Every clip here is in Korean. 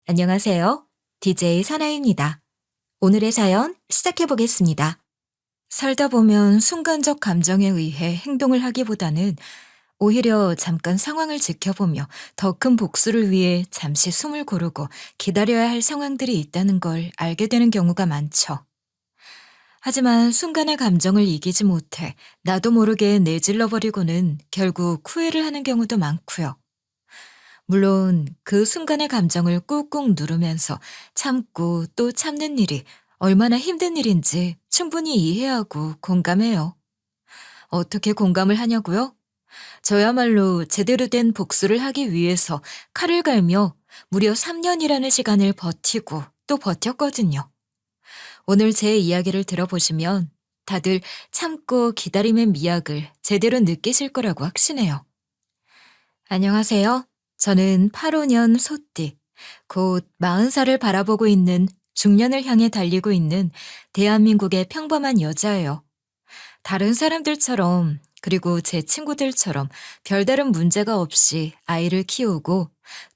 안녕하세요. DJ 사나입니다. 오늘의 사연 시작해 보겠습니다. 살다 보면 순간적 감정에 의해 행동을 하기보다는 오히려 잠깐 상황을 지켜보며 더 큰 복수를 위해 잠시 숨을 고르고 기다려야 할 상황들이 있다는 걸 알게 되는 경우가 많죠. 하지만 순간의 감정을 이기지 못해 나도 모르게 내질러 버리고는 결국 후회를 하는 경우도 많고요. 물론 그 순간의 감정을 꾹꾹 누르면서 참고 또 참는 일이 얼마나 힘든 일인지 충분히 이해하고 공감해요. 어떻게 공감을 하냐고요? 저야말로 제대로 된 복수를 하기 위해서 칼을 갈며 무려 3년이라는 시간을 버티고 또 버텼거든요. 오늘 제 이야기를 들어보시면 다들 참고 기다림의 미학을 제대로 느끼실 거라고 확신해요. 안녕하세요. 저는 85년 소띠, 곧 40살을 바라보고 있는 중년을 향해 달리고 있는 대한민국의 평범한 여자예요. 다른 사람들처럼, 그리고 제 친구들처럼 별다른 문제가 없이 아이를 키우고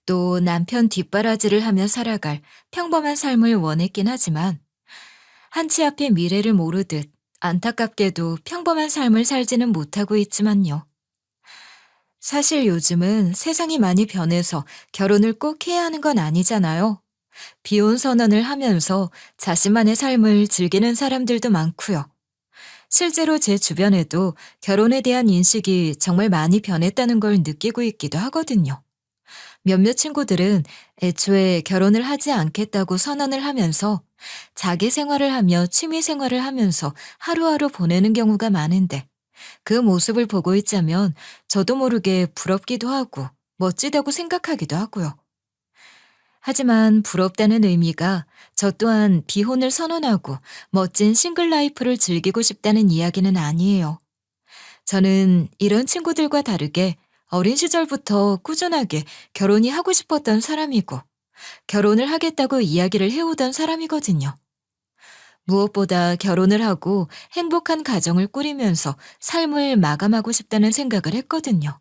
또 남편 뒷바라지를 하며 살아갈 평범한 삶을 원했긴 하지만 한치 앞의 미래를 모르듯 안타깝게도 평범한 삶을 살지는 못하고 있지만요. 사실 요즘은 세상이 많이 변해서 결혼을 꼭 해야 하는 건 아니잖아요. 비혼 선언을 하면서 자신만의 삶을 즐기는 사람들도 많고요. 실제로 제 주변에도 결혼에 대한 인식이 정말 많이 변했다는 걸 느끼고 있기도 하거든요. 몇몇 친구들은 애초에 결혼을 하지 않겠다고 선언을 하면서 자기 생활을 하며 취미 생활을 하면서 하루하루 보내는 경우가 많은데 그 모습을 보고 있자면 저도 모르게 부럽기도 하고 멋지다고 생각하기도 하고요. 하지만 부럽다는 의미가 저 또한 비혼을 선언하고 멋진 싱글 라이프를 즐기고 싶다는 이야기는 아니에요. 저는 이런 친구들과 다르게 어린 시절부터 꾸준하게 결혼이 하고 싶었던 사람이고 결혼을 하겠다고 이야기를 해오던 사람이거든요. 무엇보다 결혼을 하고 행복한 가정을 꾸리면서 삶을 마감하고 싶다는 생각을 했거든요.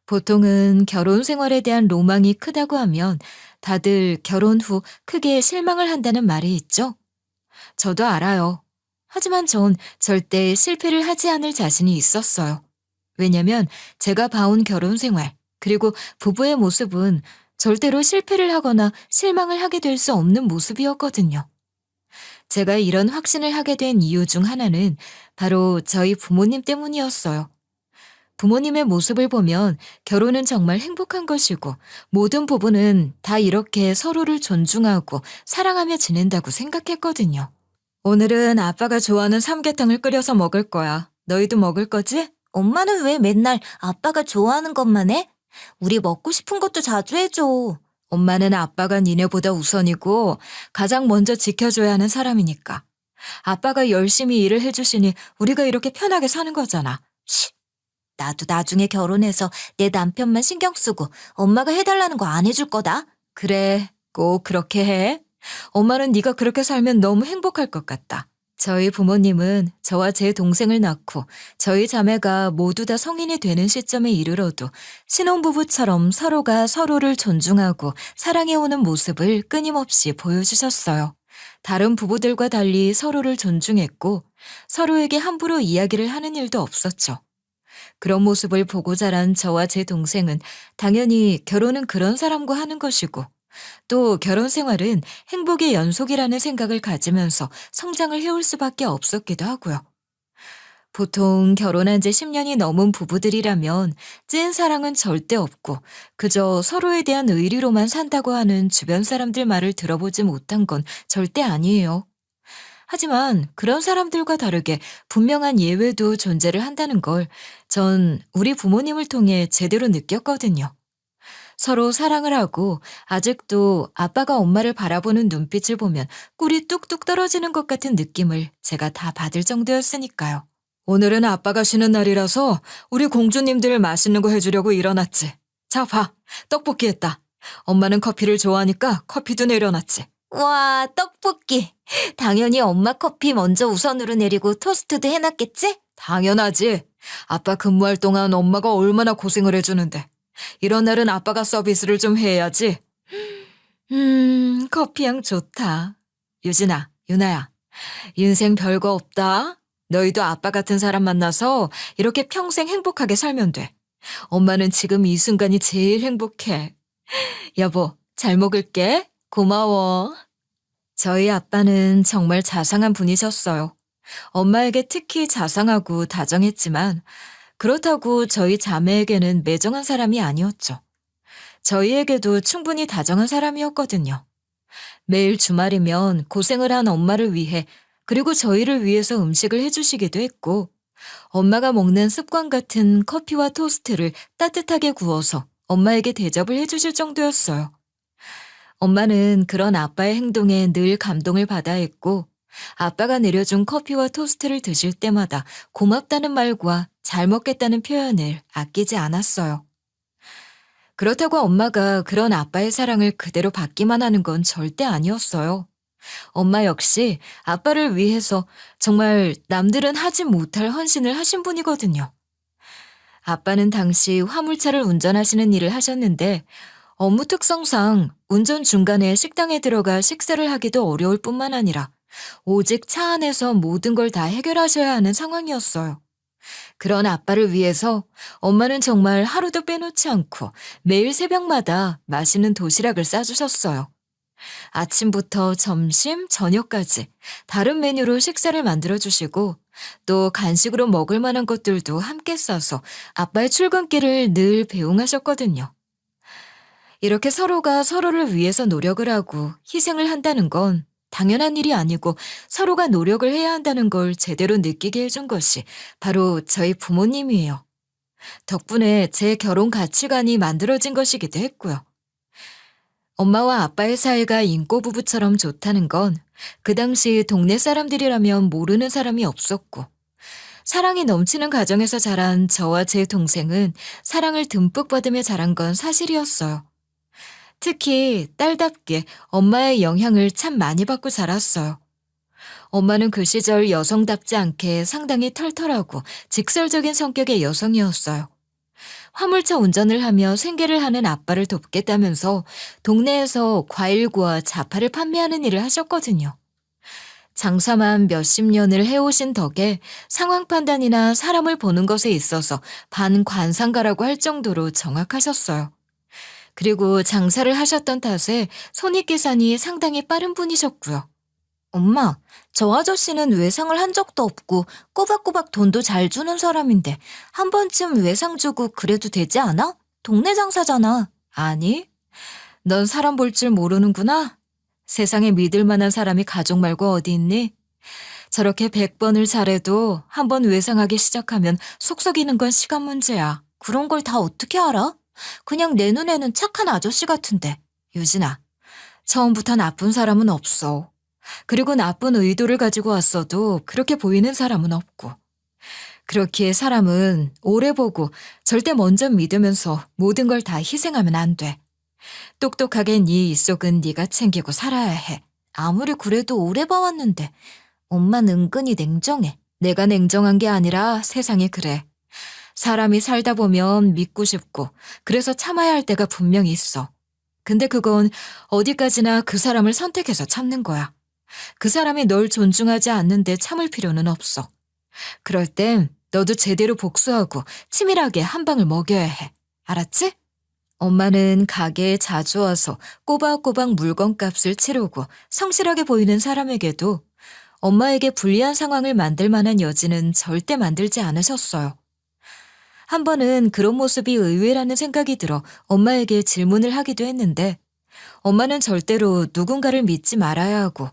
보통은 결혼 생활에 대한 로망이 크다고 하면 다들 결혼 후 크게 실망을 한다는 말이 있죠? 저도 알아요. 하지만 전 절대 실패를 하지 않을 자신이 있었어요. 왜냐면 제가 봐온 결혼 생활, 그리고 부부의 모습은 절대로 실패를 하거나 실망을 하게 될 수 없는 모습이었거든요. 제가 이런 확신을 하게 된 이유 중 하나는 바로 저희 부모님 때문이었어요. 부모님의 모습을 보면 결혼은 정말 행복한 것이고 모든 부부는 다 이렇게 서로를 존중하고 사랑하며 지낸다고 생각했거든요. 오늘은 아빠가 좋아하는 삼계탕을 끓여서 먹을 거야. 너희도 먹을 거지? 엄마는 왜 맨날 아빠가 좋아하는 것만 해? 우리 먹고 싶은 것도 자주 해줘. 엄마는 아빠가 니네보다 우선이고 가장 먼저 지켜줘야 하는 사람이니까. 아빠가 열심히 일을 해주시니 우리가 이렇게 편하게 사는 거잖아. 시, 나도 나중에 결혼해서 내 남편만 신경 쓰고 엄마가 해달라는 거 안 해줄 거다. 그래, 꼭 그렇게 해. 엄마는 네가 그렇게 살면 너무 행복할 것 같다. 저희 부모님은 저와 제 동생을 낳고 저희 자매가 모두 다 성인이 되는 시점에 이르러도 신혼부부처럼 서로가 서로를 존중하고 사랑해오는 모습을 끊임없이 보여주셨어요. 다른 부부들과 달리 서로를 존중했고 서로에게 함부로 이야기를 하는 일도 없었죠. 그런 모습을 보고 자란 저와 제 동생은 당연히 결혼은 그런 사람과 하는 것이고 또 결혼 생활은 행복의 연속이라는 생각을 가지면서 성장을 해올 수밖에 없었기도 하고요. 보통 결혼한 지 10년이 넘은 부부들이라면 찐 사랑은 절대 없고 그저 서로에 대한 의리로만 산다고 하는 주변 사람들 말을 들어보지 못한 건 절대 아니에요. 하지만 그런 사람들과 다르게 분명한 예외도 존재를 한다는 걸 전 우리 부모님을 통해 제대로 느꼈거든요. 서로 사랑을 하고 아직도 아빠가 엄마를 바라보는 눈빛을 보면 꿀이 뚝뚝 떨어지는 것 같은 느낌을 제가 다 받을 정도였으니까요. 오늘은 아빠가 쉬는 날이라서 우리 공주님들 맛있는 거 해주려고 일어났지. 자, 봐. 떡볶이 했다. 엄마는 커피를 좋아하니까 커피도 내려놨지. 와, 떡볶이. 당연히 엄마 커피 먼저 우선으로 내리고 토스트도 해놨겠지? 당연하지. 아빠 근무할 동안 엄마가 얼마나 고생을 해주는데. 이런 날은 아빠가 서비스를 좀 해야지. 커피향 좋다. 유진아, 유나야, 인생 별거 없다. 너희도 아빠 같은 사람 만나서 이렇게 평생 행복하게 살면 돼. 엄마는 지금 이 순간이 제일 행복해. 여보, 잘 먹을게. 고마워. 저희 아빠는 정말 자상한 분이셨어요. 엄마에게 특히 자상하고 다정했지만 그렇다고 저희 자매에게는 매정한 사람이 아니었죠. 저희에게도 충분히 다정한 사람이었거든요. 매일 주말이면 고생을 한 엄마를 위해 그리고 저희를 위해서 음식을 해주시기도 했고 엄마가 먹는 습관 같은 커피와 토스트를 따뜻하게 구워서 엄마에게 대접을 해주실 정도였어요. 엄마는 그런 아빠의 행동에 늘 감동을 받아 했고 아빠가 내려준 커피와 토스트를 드실 때마다 고맙다는 말과 잘 먹겠다는 표현을 아끼지 않았어요. 그렇다고 엄마가 그런 아빠의 사랑을 그대로 받기만 하는 건 절대 아니었어요. 엄마 역시 아빠를 위해서 정말 남들은 하지 못할 헌신을 하신 분이거든요. 아빠는 당시 화물차를 운전하시는 일을 하셨는데 업무 특성상 운전 중간에 식당에 들어가 식사를 하기도 어려울 뿐만 아니라 오직 차 안에서 모든 걸 다 해결하셔야 하는 상황이었어요. 그런 아빠를 위해서 엄마는 정말 하루도 빼놓지 않고 매일 새벽마다 맛있는 도시락을 싸주셨어요. 아침부터 점심, 저녁까지 다른 메뉴로 식사를 만들어주시고 또 간식으로 먹을 만한 것들도 함께 싸서 아빠의 출근길을 늘 배웅하셨거든요. 이렇게 서로가 서로를 위해서 노력을 하고 희생을 한다는 건 당연한 일이 아니고 서로가 노력을 해야 한다는 걸 제대로 느끼게 해준 것이 바로 저희 부모님이에요. 덕분에 제 결혼 가치관이 만들어진 것이기도 했고요. 엄마와 아빠의 사이가 인꼬 부부처럼 좋다는 건 그 당시 동네 사람들이라면 모르는 사람이 없었고 사랑이 넘치는 가정에서 자란 저와 제 동생은 사랑을 듬뿍 받으며 자란 건 사실이었어요. 특히 딸답게 엄마의 영향을 참 많이 받고 자랐어요. 엄마는 그 시절 여성답지 않게 상당히 털털하고 직설적인 성격의 여성이었어요. 화물차 운전을 하며 생계를 하는 아빠를 돕겠다면서 동네에서 과일과 자파를 판매하는 일을 하셨거든요. 장사만 몇십 년을 해오신 덕에 상황 판단이나 사람을 보는 것에 있어서 반관상가라고 할 정도로 정확하셨어요. 그리고 장사를 하셨던 탓에 손익계산이 상당히 빠른 분이셨고요. 엄마, 저 아저씨는 외상을 한 적도 없고 꼬박꼬박 돈도 잘 주는 사람인데 한 번쯤 외상 주고 그래도 되지 않아? 동네 장사잖아. 아니, 넌 사람 볼 줄 모르는구나. 세상에 믿을 만한 사람이 가족 말고 어디 있니? 저렇게 100번을 잘해도 한 번 외상하기 시작하면 속 썩이는 건 시간 문제야. 그런 걸 다 어떻게 알아? 그냥 내 눈에는 착한 아저씨 같은데. 유진아, 처음부터 나쁜 사람은 없어. 그리고 나쁜 의도를 가지고 왔어도 그렇게 보이는 사람은 없고. 그렇기에 사람은 오래 보고 절대 먼저 믿으면서 모든 걸 다 희생하면 안 돼. 똑똑하게 네 입속은 네가 챙기고 살아야 해. 아무리 그래도 오래 봐왔는데 엄마는 은근히 냉정해. 내가 냉정한 게 아니라 세상이 그래. 사람이 살다 보면 믿고 싶고 그래서 참아야 할 때가 분명히 있어. 근데 그건 어디까지나 그 사람을 선택해서 참는 거야. 그 사람이 널 존중하지 않는데 참을 필요는 없어. 그럴 땐 너도 제대로 복수하고 치밀하게 한 방을 먹여야 해. 알았지? 엄마는 가게에 자주 와서 꼬박꼬박 물건값을 치르고 성실하게 보이는 사람에게도 엄마에게 불리한 상황을 만들 만한 여지는 절대 만들지 않으셨어요. 한 번은 그런 모습이 의외라는 생각이 들어 엄마에게 질문을 하기도 했는데 엄마는 절대로 누군가를 믿지 말아야 하고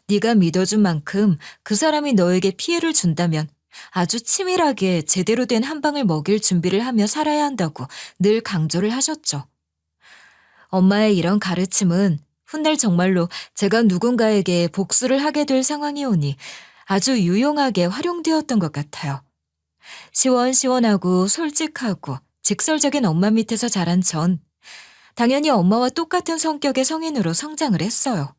네가 믿어준 만큼 그 사람이 너에게 피해를 준다면 아주 치밀하게 제대로 된 한 방을 먹일 준비를 하며 살아야 한다고 늘 강조를 하셨죠. 엄마의 이런 가르침은 훗날 정말로 제가 누군가에게 복수를 하게 될 상황이 오니 아주 유용하게 활용되었던 것 같아요. 시원시원하고 솔직하고 직설적인 엄마 밑에서 자란 전 당연히 엄마와 똑같은 성격의 성인으로 성장을 했어요.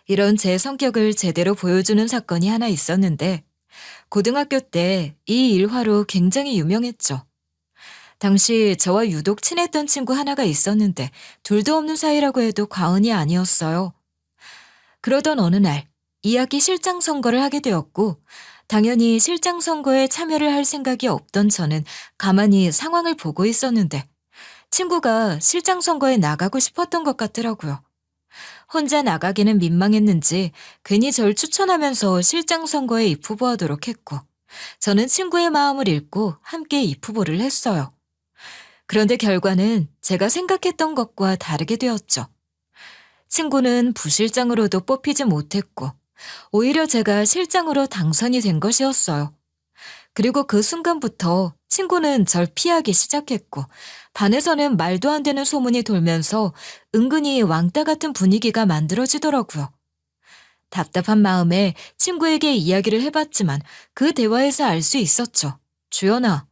이런 제 성격을 제대로 보여주는 사건이 하나 있었는데 고등학교 때 이 일화로 굉장히 유명했죠. 당시 저와 유독 친했던 친구 하나가 있었는데 둘도 없는 사이라고 해도 과언이 아니었어요. 그러던 어느 날 2학기 실장 선거를 하게 되었고 당연히 실장 선거에 참여를 할 생각이 없던 저는 가만히 상황을 보고 있었는데 친구가 실장 선거에 나가고 싶었던 것 같더라고요. 혼자 나가기는 민망했는지 괜히 절 추천하면서 실장 선거에 입후보하도록 했고 저는 친구의 마음을 읽고 함께 입후보를 했어요. 그런데 결과는 제가 생각했던 것과 다르게 되었죠. 친구는 부실장으로도 뽑히지 못했고 오히려 제가 실장으로 당선이 된 것이었어요. 그리고 그 순간부터 친구는 절 피하기 시작했고 반에서는 말도 안 되는 소문이 돌면서 은근히 왕따 같은 분위기가 만들어지더라고요. 답답한 마음에 친구에게 이야기를 해봤지만 그 대화에서 알 수 있었죠. 주연아,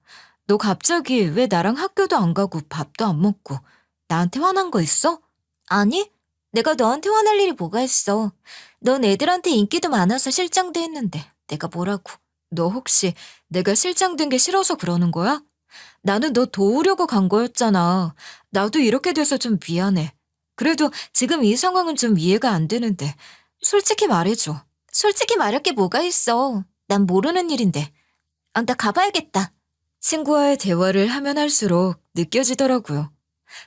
너 갑자기 왜 나랑 학교도 안 가고 밥도 안 먹고 나한테 화난 거 있어? 아니, 내가 너한테 화날 일이 뭐가 있어. 넌 애들한테 인기도 많아서 실장도 했는데 내가 뭐라고. 너 혹시 내가 실장된 게 싫어서 그러는 거야? 나는 너 도우려고 간 거였잖아. 나도 이렇게 돼서 좀 미안해. 그래도 지금 이 상황은 좀 이해가 안 되는데 솔직히 말해줘. 솔직히 말할 게 뭐가 있어. 난 모르는 일인데. 아, 나 가봐야겠다. 친구와의 대화를 하면 할수록 느껴지더라고요.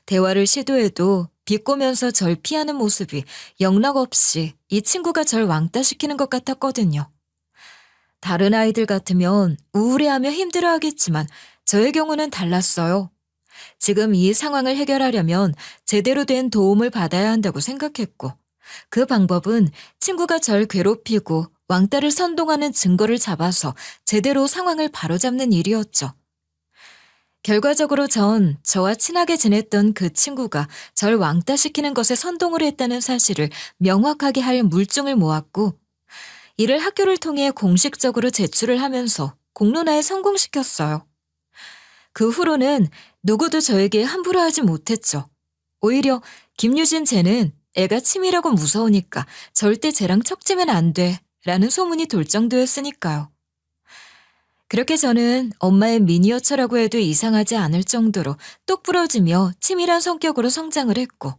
대화를 시도해도 비꼬면서 절 피하는 모습이 영락없이 이 친구가 절 왕따시키는 것 같았거든요. 다른 아이들 같으면 우울해하며 힘들어하겠지만 저의 경우는 달랐어요. 지금 이 상황을 해결하려면 제대로 된 도움을 받아야 한다고 생각했고 그 방법은 친구가 절 괴롭히고 왕따를 선동하는 증거를 잡아서 제대로 상황을 바로잡는 일이었죠. 결과적으로 전 저와 친하게 지냈던 그 친구가 절 왕따시키는 것에 선동을 했다는 사실을 명확하게 할 물증을 모았고 이를 학교를 통해 공식적으로 제출을 하면서 공론화에 성공시켰어요. 그 후로는 누구도 저에게 함부로 하지 못했죠. 오히려 김유진 쟤는 애가 치밀하고 무서우니까 절대 쟤랑 척지면 안 돼 라는 소문이 돌 정도였으니까요. 그렇게 저는 엄마의 미니어처라고 해도 이상하지 않을 정도로 똑부러지며 치밀한 성격으로 성장을 했고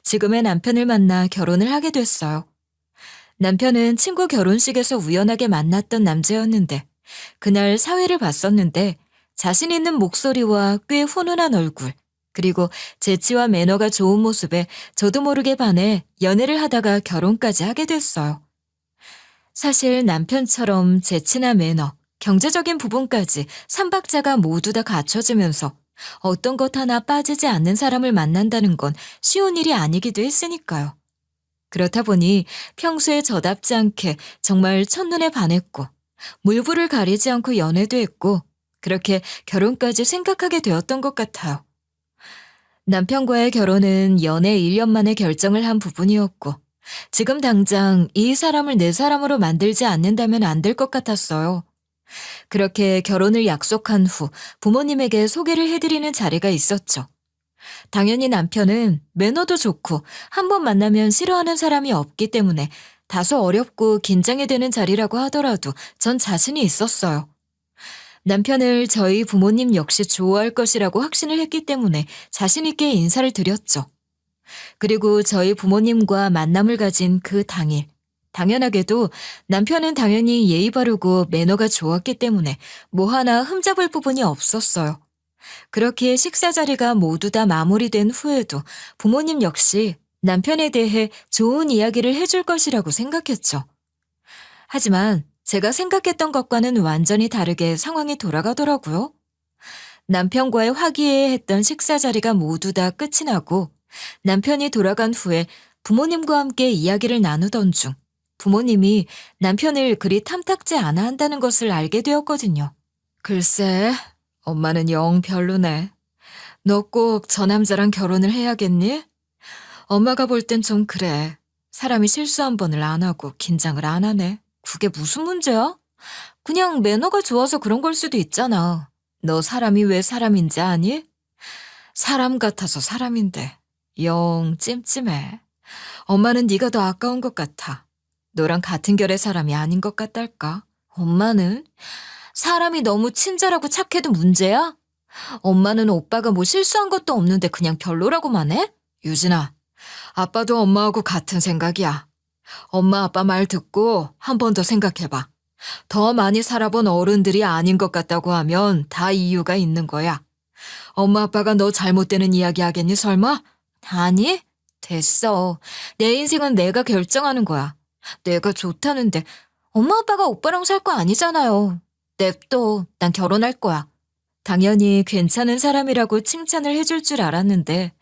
지금의 남편을 만나 결혼을 하게 됐어요. 남편은 친구 결혼식에서 우연하게 만났던 남자였는데 그날 사회를 봤었는데 자신 있는 목소리와 꽤 훈훈한 얼굴 그리고 재치와 매너가 좋은 모습에 저도 모르게 반해 연애를 하다가 결혼까지 하게 됐어요. 사실 남편처럼 재치나 매너, 경제적인 부분까지 삼박자가 모두 다 갖춰지면서 어떤 것 하나 빠지지 않는 사람을 만난다는 건 쉬운 일이 아니기도 했으니까요. 그렇다 보니 평소에 저답지 않게 정말 첫눈에 반했고 물불을 가리지 않고 연애도 했고 그렇게 결혼까지 생각하게 되었던 것 같아요. 남편과의 결혼은 연애 1년 만에 결정을 한 부분이었고 지금 당장 이 사람을 내 사람으로 만들지 않는다면 안 될 것 같았어요. 그렇게 결혼을 약속한 후 부모님에게 소개를 해드리는 자리가 있었죠. 당연히 남편은 매너도 좋고 한 번 만나면 싫어하는 사람이 없기 때문에 다소 어렵고 긴장이 되는 자리라고 하더라도 전 자신이 있었어요. 남편을 저희 부모님 역시 좋아할 것이라고 확신을 했기 때문에 자신 있게 인사를 드렸죠. 그리고 저희 부모님과 만남을 가진 그 당일, 당연하게도 남편은 당연히 예의 바르고 매너가 좋았기 때문에 뭐 하나 흠잡을 부분이 없었어요. 그렇게 식사 자리가 모두 다 마무리된 후에도 부모님 역시 남편에 대해 좋은 이야기를 해줄 것이라고 생각했죠. 하지만 제가 생각했던 것과는 완전히 다르게 상황이 돌아가더라고요. 남편과의 화기애애했던 식사 자리가 모두 다 끝이 나고 남편이 돌아간 후에 부모님과 함께 이야기를 나누던 중 부모님이 남편을 그리 탐탁지 않아 한다는 것을 알게 되었거든요. 글쎄, 엄마는 영 별로네. 너 꼭 저 남자랑 결혼을 해야겠니? 엄마가 볼 땐 좀 그래. 사람이 실수 한 번을 안 하고 긴장을 안 하네. 그게 무슨 문제야? 그냥 매너가 좋아서 그런 걸 수도 있잖아. 너 사람이 왜 사람인지 아니? 사람 같아서 사람인데 영 찜찜해. 엄마는 네가 더 아까운 것 같아. 너랑 같은 결의 사람이 아닌 것 같달까? 엄마는? 사람이 너무 친절하고 착해도 문제야? 엄마는 오빠가 뭐 실수한 것도 없는데 그냥 별로라고만 해? 유진아, 아빠도 엄마하고 같은 생각이야. 엄마 아빠 말 듣고 한 번 더 생각해봐. 더 많이 살아본 어른들이 아닌 것 같다고 하면 다 이유가 있는 거야. 엄마 아빠가 너 잘못되는 이야기 하겠니 설마? 아니, 됐어. 내 인생은 내가 결정하는 거야. 내가 좋다는데 엄마 아빠가 오빠랑 살 거 아니잖아요. 냅둬. 난 결혼할 거야. 당연히 괜찮은 사람이라고 칭찬을 해줄 줄 알았는데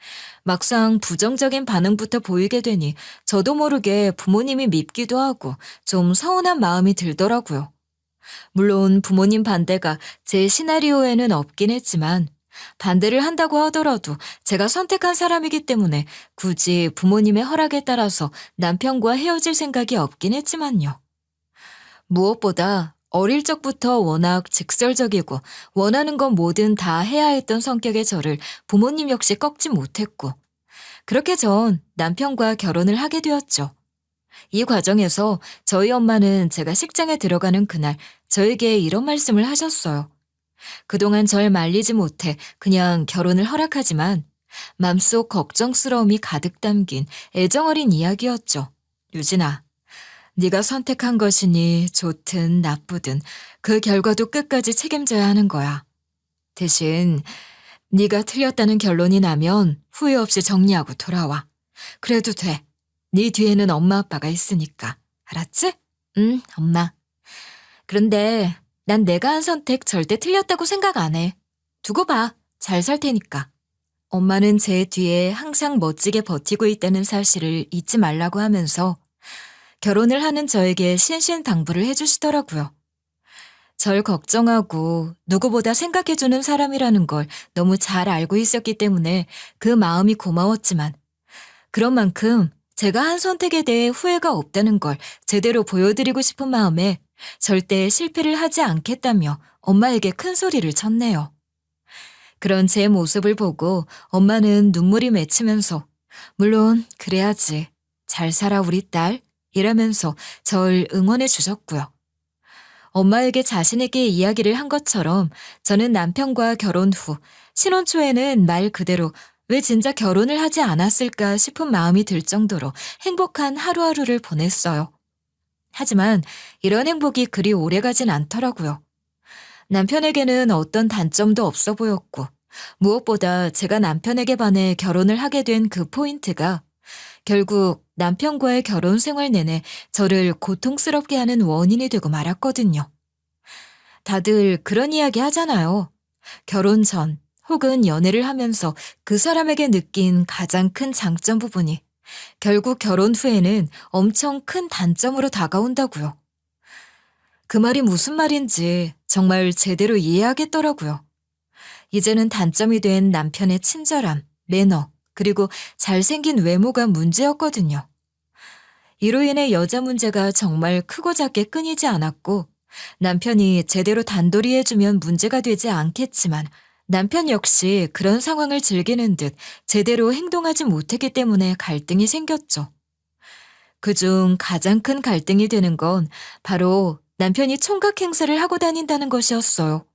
막상 부정적인 반응부터 보이게 되니 저도 모르게 부모님이 밉기도 하고 좀 서운한 마음이 들더라고요. 물론 부모님 반대가 제 시나리오에는 없긴 했지만 반대를 한다고 하더라도 제가 선택한 사람이기 때문에 굳이 부모님의 허락에 따라서 남편과 헤어질 생각이 없긴 했지만요. 무엇보다 어릴 적부터 워낙 직설적이고 원하는 건 뭐든 다 해야 했던 성격의 저를 부모님 역시 꺾지 못했고 그렇게 전 남편과 결혼을 하게 되었죠. 이 과정에서 저희 엄마는 제가 식장에 들어가는 그날 저에게 이런 말씀을 하셨어요. 그동안 절 말리지 못해 그냥 결혼을 허락하지만 맘속 걱정스러움이 가득 담긴 애정어린 이야기였죠. 유진아, 네가 선택한 것이니 좋든 나쁘든 그 결과도 끝까지 책임져야 하는 거야. 대신 네가 틀렸다는 결론이 나면 후회 없이 정리하고 돌아와. 그래도 돼. 네 뒤에는 엄마 아빠가 있으니까. 알았지? 응, 엄마. 그런데 난 내가 한 선택 절대 틀렸다고 생각 안 해. 두고 봐. 잘 살 테니까. 엄마는 제 뒤에 항상 멋지게 버티고 있다는 사실을 잊지 말라고 하면서 결혼을 하는 저에게 신신당부를 해주시더라고요. 절 걱정하고 누구보다 생각해주는 사람이라는 걸 너무 잘 알고 있었기 때문에 그 마음이 고마웠지만 그런 만큼 제가 한 선택에 대해 후회가 없다는 걸 제대로 보여드리고 싶은 마음에 절대 실패를 하지 않겠다며 엄마에게 큰 소리를 쳤네요. 그런 제 모습을 보고 엄마는 눈물이 맺히면서 물론 그래야지. 잘 살아 우리 딸. 이라면서 절 응원해 주셨고요. 엄마에게 자신있게 이야기를 한 것처럼 저는 남편과 결혼 후 신혼 초에는 말 그대로 왜 진짜 결혼을 하지 않았을까 싶은 마음이 들 정도로 행복한 하루하루를 보냈어요. 하지만 이런 행복이 그리 오래가진 않더라고요. 남편에게는 어떤 단점도 없어 보였고 무엇보다 제가 남편에게 반해 결혼을 하게 된 그 포인트가 결국 남편과의 결혼 생활 내내 저를 고통스럽게 하는 원인이 되고 말았거든요. 다들 그런 이야기 하잖아요. 결혼 전 혹은 연애를 하면서 그 사람에게 느낀 가장 큰 장점 부분이 결국 결혼 후에는 엄청 큰 단점으로 다가온다고요. 그 말이 무슨 말인지 정말 제대로 이해하겠더라고요. 이제는 단점이 된 남편의 친절함, 매너, 그리고 잘생긴 외모가 문제였거든요. 이로 인해 여자 문제가 정말 크고 작게 끊이지 않았고 남편이 제대로 단돌이 해주면 문제가 되지 않겠지만 남편 역시 그런 상황을 즐기는 듯 제대로 행동하지 못했기 때문에 갈등이 생겼죠. 그중 가장 큰 갈등이 되는 건 바로 남편이 총각 행세를 하고 다닌다는 것이었어요.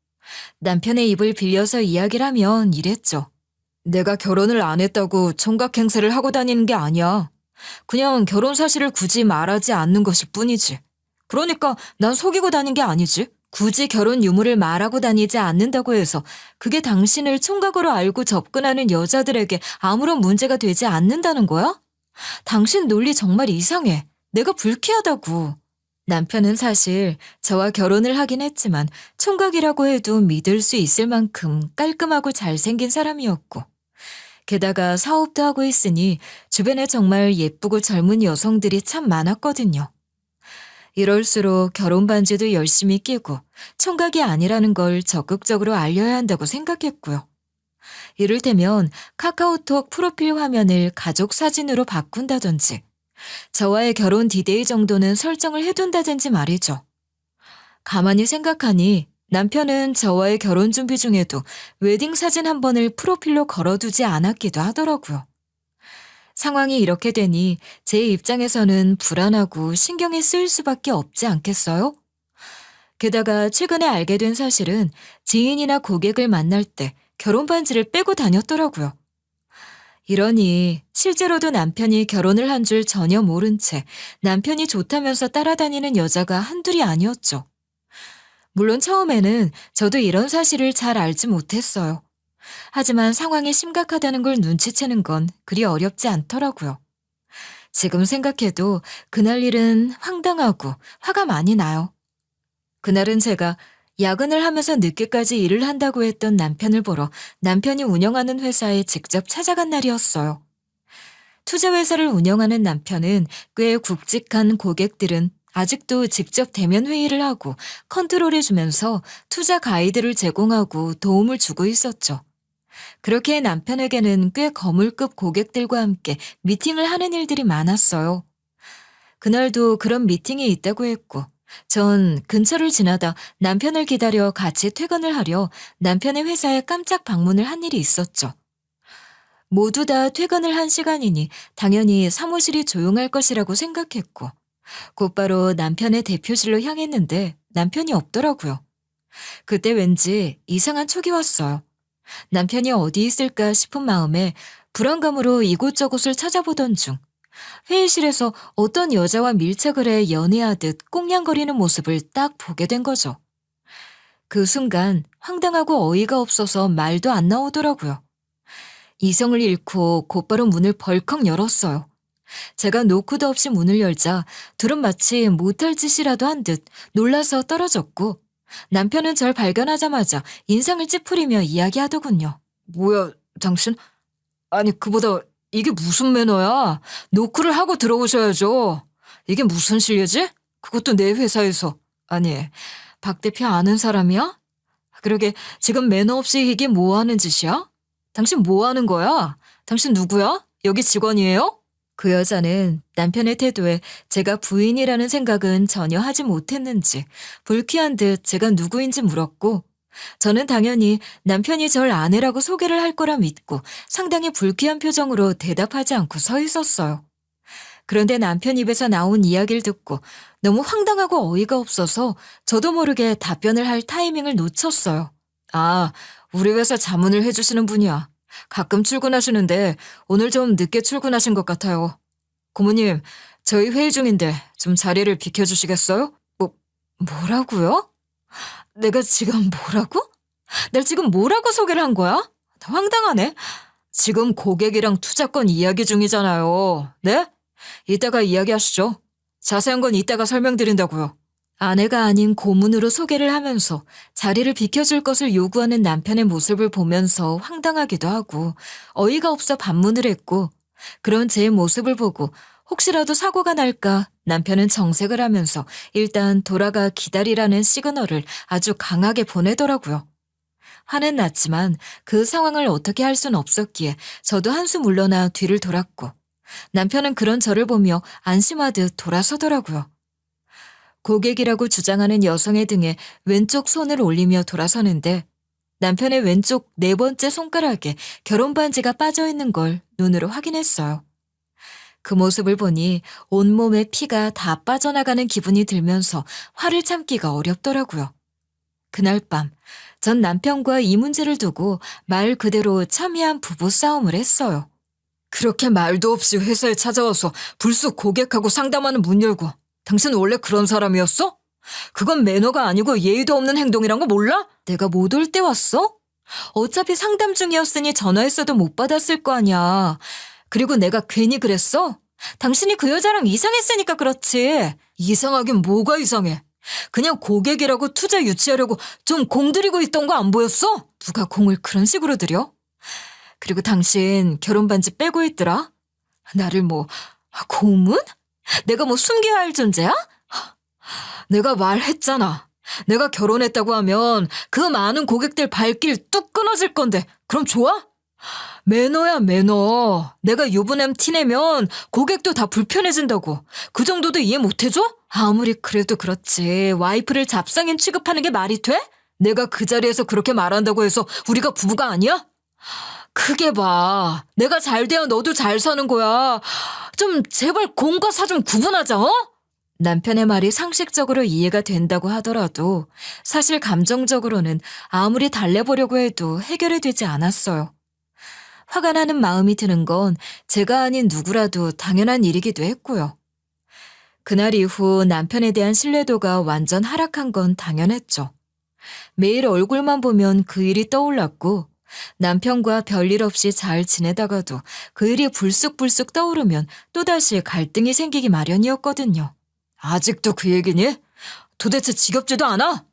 남편의 입을 빌려서 이야기를 하면 이랬죠. 내가 결혼을 안 했다고 총각 행세를 하고 다니는 게 아니야. 그냥 결혼 사실을 굳이 말하지 않는 것일 뿐이지. 그러니까 난 속이고 다닌 게 아니지. 굳이 결혼 유무를 말하고 다니지 않는다고 해서 그게 당신을 총각으로 알고 접근하는 여자들에게 아무런 문제가 되지 않는다는 거야? 당신 논리 정말 이상해. 내가 불쾌하다고. 남편은 사실 저와 결혼을 하긴 했지만 총각이라고 해도 믿을 수 있을 만큼 깔끔하고 잘생긴 사람이었고 게다가 사업도 하고 있으니 주변에 정말 예쁘고 젊은 여성들이 참 많았거든요. 이럴수록 결혼 반지도 열심히 끼고 총각이 아니라는 걸 적극적으로 알려야 한다고 생각했고요. 이를테면 카카오톡 프로필 화면을 가족 사진으로 바꾼다든지 저와의 결혼 디데이 정도는 설정을 해둔다든지 말이죠. 가만히 생각하니 남편은 저와의 결혼 준비 중에도 웨딩 사진 한 번을 프로필로 걸어두지 않았기도 하더라고요. 상황이 이렇게 되니 제 입장에서는 불안하고 신경이 쓰일 수밖에 없지 않겠어요? 게다가 최근에 알게 된 사실은 지인이나 고객을 만날 때 결혼 반지를 빼고 다녔더라고요. 이러니 실제로도 남편이 결혼을 한 줄 전혀 모른 채 남편이 좋다면서 따라다니는 여자가 한둘이 아니었죠. 물론 처음에는 저도 이런 사실을 잘 알지 못했어요. 하지만 상황이 심각하다는 걸 눈치채는 건 그리 어렵지 않더라고요. 지금 생각해도 그날 일은 황당하고 화가 많이 나요. 그날은 제가 야근을 하면서 늦게까지 일을 한다고 했던 남편을 보러 남편이 운영하는 회사에 직접 찾아간 날이었어요. 투자회사를 운영하는 남편은 꽤 굵직한 고객들은 아직도 직접 대면 회의를 하고 컨트롤해주면서 투자 가이드를 제공하고 도움을 주고 있었죠. 그렇게 남편에게는 꽤 거물급 고객들과 함께 미팅을 하는 일들이 많았어요. 그날도 그런 미팅이 있다고 했고, 전 근처를 지나다 남편을 기다려 같이 퇴근을 하려 남편의 회사에 깜짝 방문을 한 일이 있었죠. 모두 다 퇴근을 한 시간이니 당연히 사무실이 조용할 것이라고 생각했고, 곧바로 남편의 대표실로 향했는데 남편이 없더라고요. 그때 왠지 이상한 촉이 왔어요. 남편이 어디 있을까 싶은 마음에 불안감으로 이곳저곳을 찾아보던 중 회의실에서 어떤 여자와 밀착을 해 연애하듯 꽁냥거리는 모습을 딱 보게 된 거죠. 그 순간 황당하고 어이가 없어서 말도 안 나오더라고요. 이성을 잃고 곧바로 문을 벌컥 열었어요. 제가 노크도 없이 문을 열자 둘은 마치 못할 짓이라도 한 듯 놀라서 떨어졌고, 남편은 절 발견하자마자 인상을 찌푸리며 이야기하더군요. 뭐야, 당신? 아니, 그보다 이게 무슨 매너야? 노크를 하고 들어오셔야죠. 이게 무슨 실례지? 그것도 내 회사에서. 아니, 박 대표 아는 사람이야? 그러게 지금 매너 없이 이게 뭐 하는 짓이야? 당신 뭐 하는 거야? 당신 누구야? 여기 직원이에요? 그 여자는 남편의 태도에 제가 부인이라는 생각은 전혀 하지 못했는지 불쾌한 듯 제가 누구인지 물었고, 저는 당연히 남편이 절 아내라고 소개를 할 거라 믿고 상당히 불쾌한 표정으로 대답하지 않고 서 있었어요. 그런데 남편 입에서 나온 이야기를 듣고 너무 황당하고 어이가 없어서 저도 모르게 답변을 할 타이밍을 놓쳤어요. 아, 우리 회사 자문을 해주시는 분이야. 가끔 출근하시는데 오늘 좀 늦게 출근하신 것 같아요. 고모님, 저희 회의 중인데 좀 자리를 비켜주시겠어요? 뭐라고요? 내가 지금 뭐라고? 날 지금 뭐라고 소개를 한 거야? 황당하네. 지금 고객이랑 투자권 이야기 중이잖아요. 네? 이따가 이야기하시죠. 자세한 건 이따가 설명드린다고요. 아내가 아닌 고문으로 소개를 하면서 자리를 비켜줄 것을 요구하는 남편의 모습을 보면서 황당하기도 하고 어이가 없어 반문을 했고, 그런 제 모습을 보고 혹시라도 사고가 날까 남편은 정색을 하면서 일단 돌아가 기다리라는 시그널을 아주 강하게 보내더라고요. 화는 났지만 그 상황을 어떻게 할 순 없었기에 저도 한숨 물러나 뒤를 돌았고, 남편은 그런 저를 보며 안심하듯 돌아서더라고요. 고객이라고 주장하는 여성의 등에 왼쪽 손을 올리며 돌아서는데 남편의 왼쪽 네 번째 손가락에 결혼 반지가 빠져 있는 걸 눈으로 확인했어요. 그 모습을 보니 온몸에 피가 다 빠져나가는 기분이 들면서 화를 참기가 어렵더라고요. 그날 밤, 전 남편과 이 문제를 두고 말 그대로 첨예한 부부싸움을 했어요. 그렇게 말도 없이 회사에 찾아와서 불쑥 고객하고 상담하는 문 열고, 당신 원래 그런 사람이었어? 그건 매너가 아니고 예의도 없는 행동이란 거 몰라? 내가 못 올 때 왔어? 어차피 상담 중이었으니 전화했어도 못 받았을 거 아니야. 그리고 내가 괜히 그랬어? 당신이 그 여자랑 이상했으니까 그렇지. 이상하긴 뭐가 이상해. 그냥 고객이라고 투자 유치하려고 좀 공들이고 있던 거 안 보였어? 누가 공을 그런 식으로 들여? 그리고 당신 결혼 반지 빼고 있더라? 나를 고문? 내가 숨겨야 할 존재야? 내가 말했잖아. 내가 결혼했다고 하면 그 많은 고객들 발길 뚝 끊어질 건데 그럼 좋아? 매너야 매너. 내가 유부남 티내면 고객도 다 불편해진다고. 그 정도도 이해 못해줘? 아무리 그래도 그렇지. 와이프를 잡상인 취급하는 게 말이 돼? 내가 그 자리에서 그렇게 말한다고 해서 우리가 부부가 아니야? 크게 봐. 내가 잘 돼야 너도 잘 사는 거야. 좀 제발 공과 사 좀 구분하자, 어? 남편의 말이 상식적으로 이해가 된다고 하더라도 사실 감정적으로는 아무리 달래보려고 해도 해결이 되지 않았어요. 화가 나는 마음이 드는 건 제가 아닌 누구라도 당연한 일이기도 했고요. 그날 이후 남편에 대한 신뢰도가 완전 하락한 건 당연했죠. 매일 얼굴만 보면 그 일이 떠올랐고 남편과 별일 없이 잘 지내다가도 그 일이 불쑥불쑥 떠오르면 또다시 갈등이 생기기 마련이었거든요. 아직도 그 얘기니? 도대체 지겹지도 않아?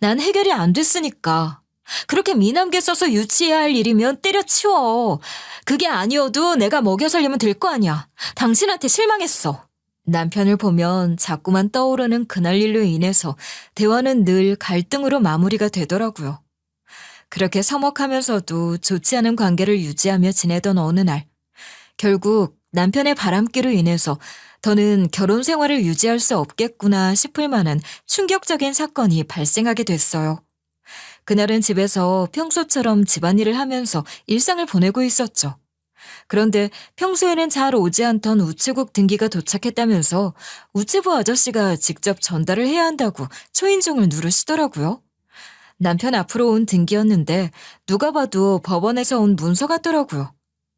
난 해결이 안 됐으니까. 그렇게 미남계 써서 유치해야 할 일이면 때려치워. 그게 아니어도 내가 먹여 살리면 될 거 아니야. 당신한테 실망했어. 남편을 보면 자꾸만 떠오르는 그날 일로 인해서 대화는 늘 갈등으로 마무리가 되더라고요. 그렇게 서먹하면서도 좋지 않은 관계를 유지하며 지내던 어느 날, 결국 남편의 바람기로 인해서 더는 결혼 생활을 유지할 수 없겠구나 싶을 만한 충격적인 사건이 발생하게 됐어요. 그날은 집에서 평소처럼 집안일을 하면서 일상을 보내고 있었죠. 그런데 평소에는 잘 오지 않던 우체국 등기가 도착했다면서 우체부 아저씨가 직접 전달을 해야 한다고 초인종을 누르시더라고요. 남편 앞으로 온 등기였는데 누가 봐도 법원에서 온 문서 같더라고요.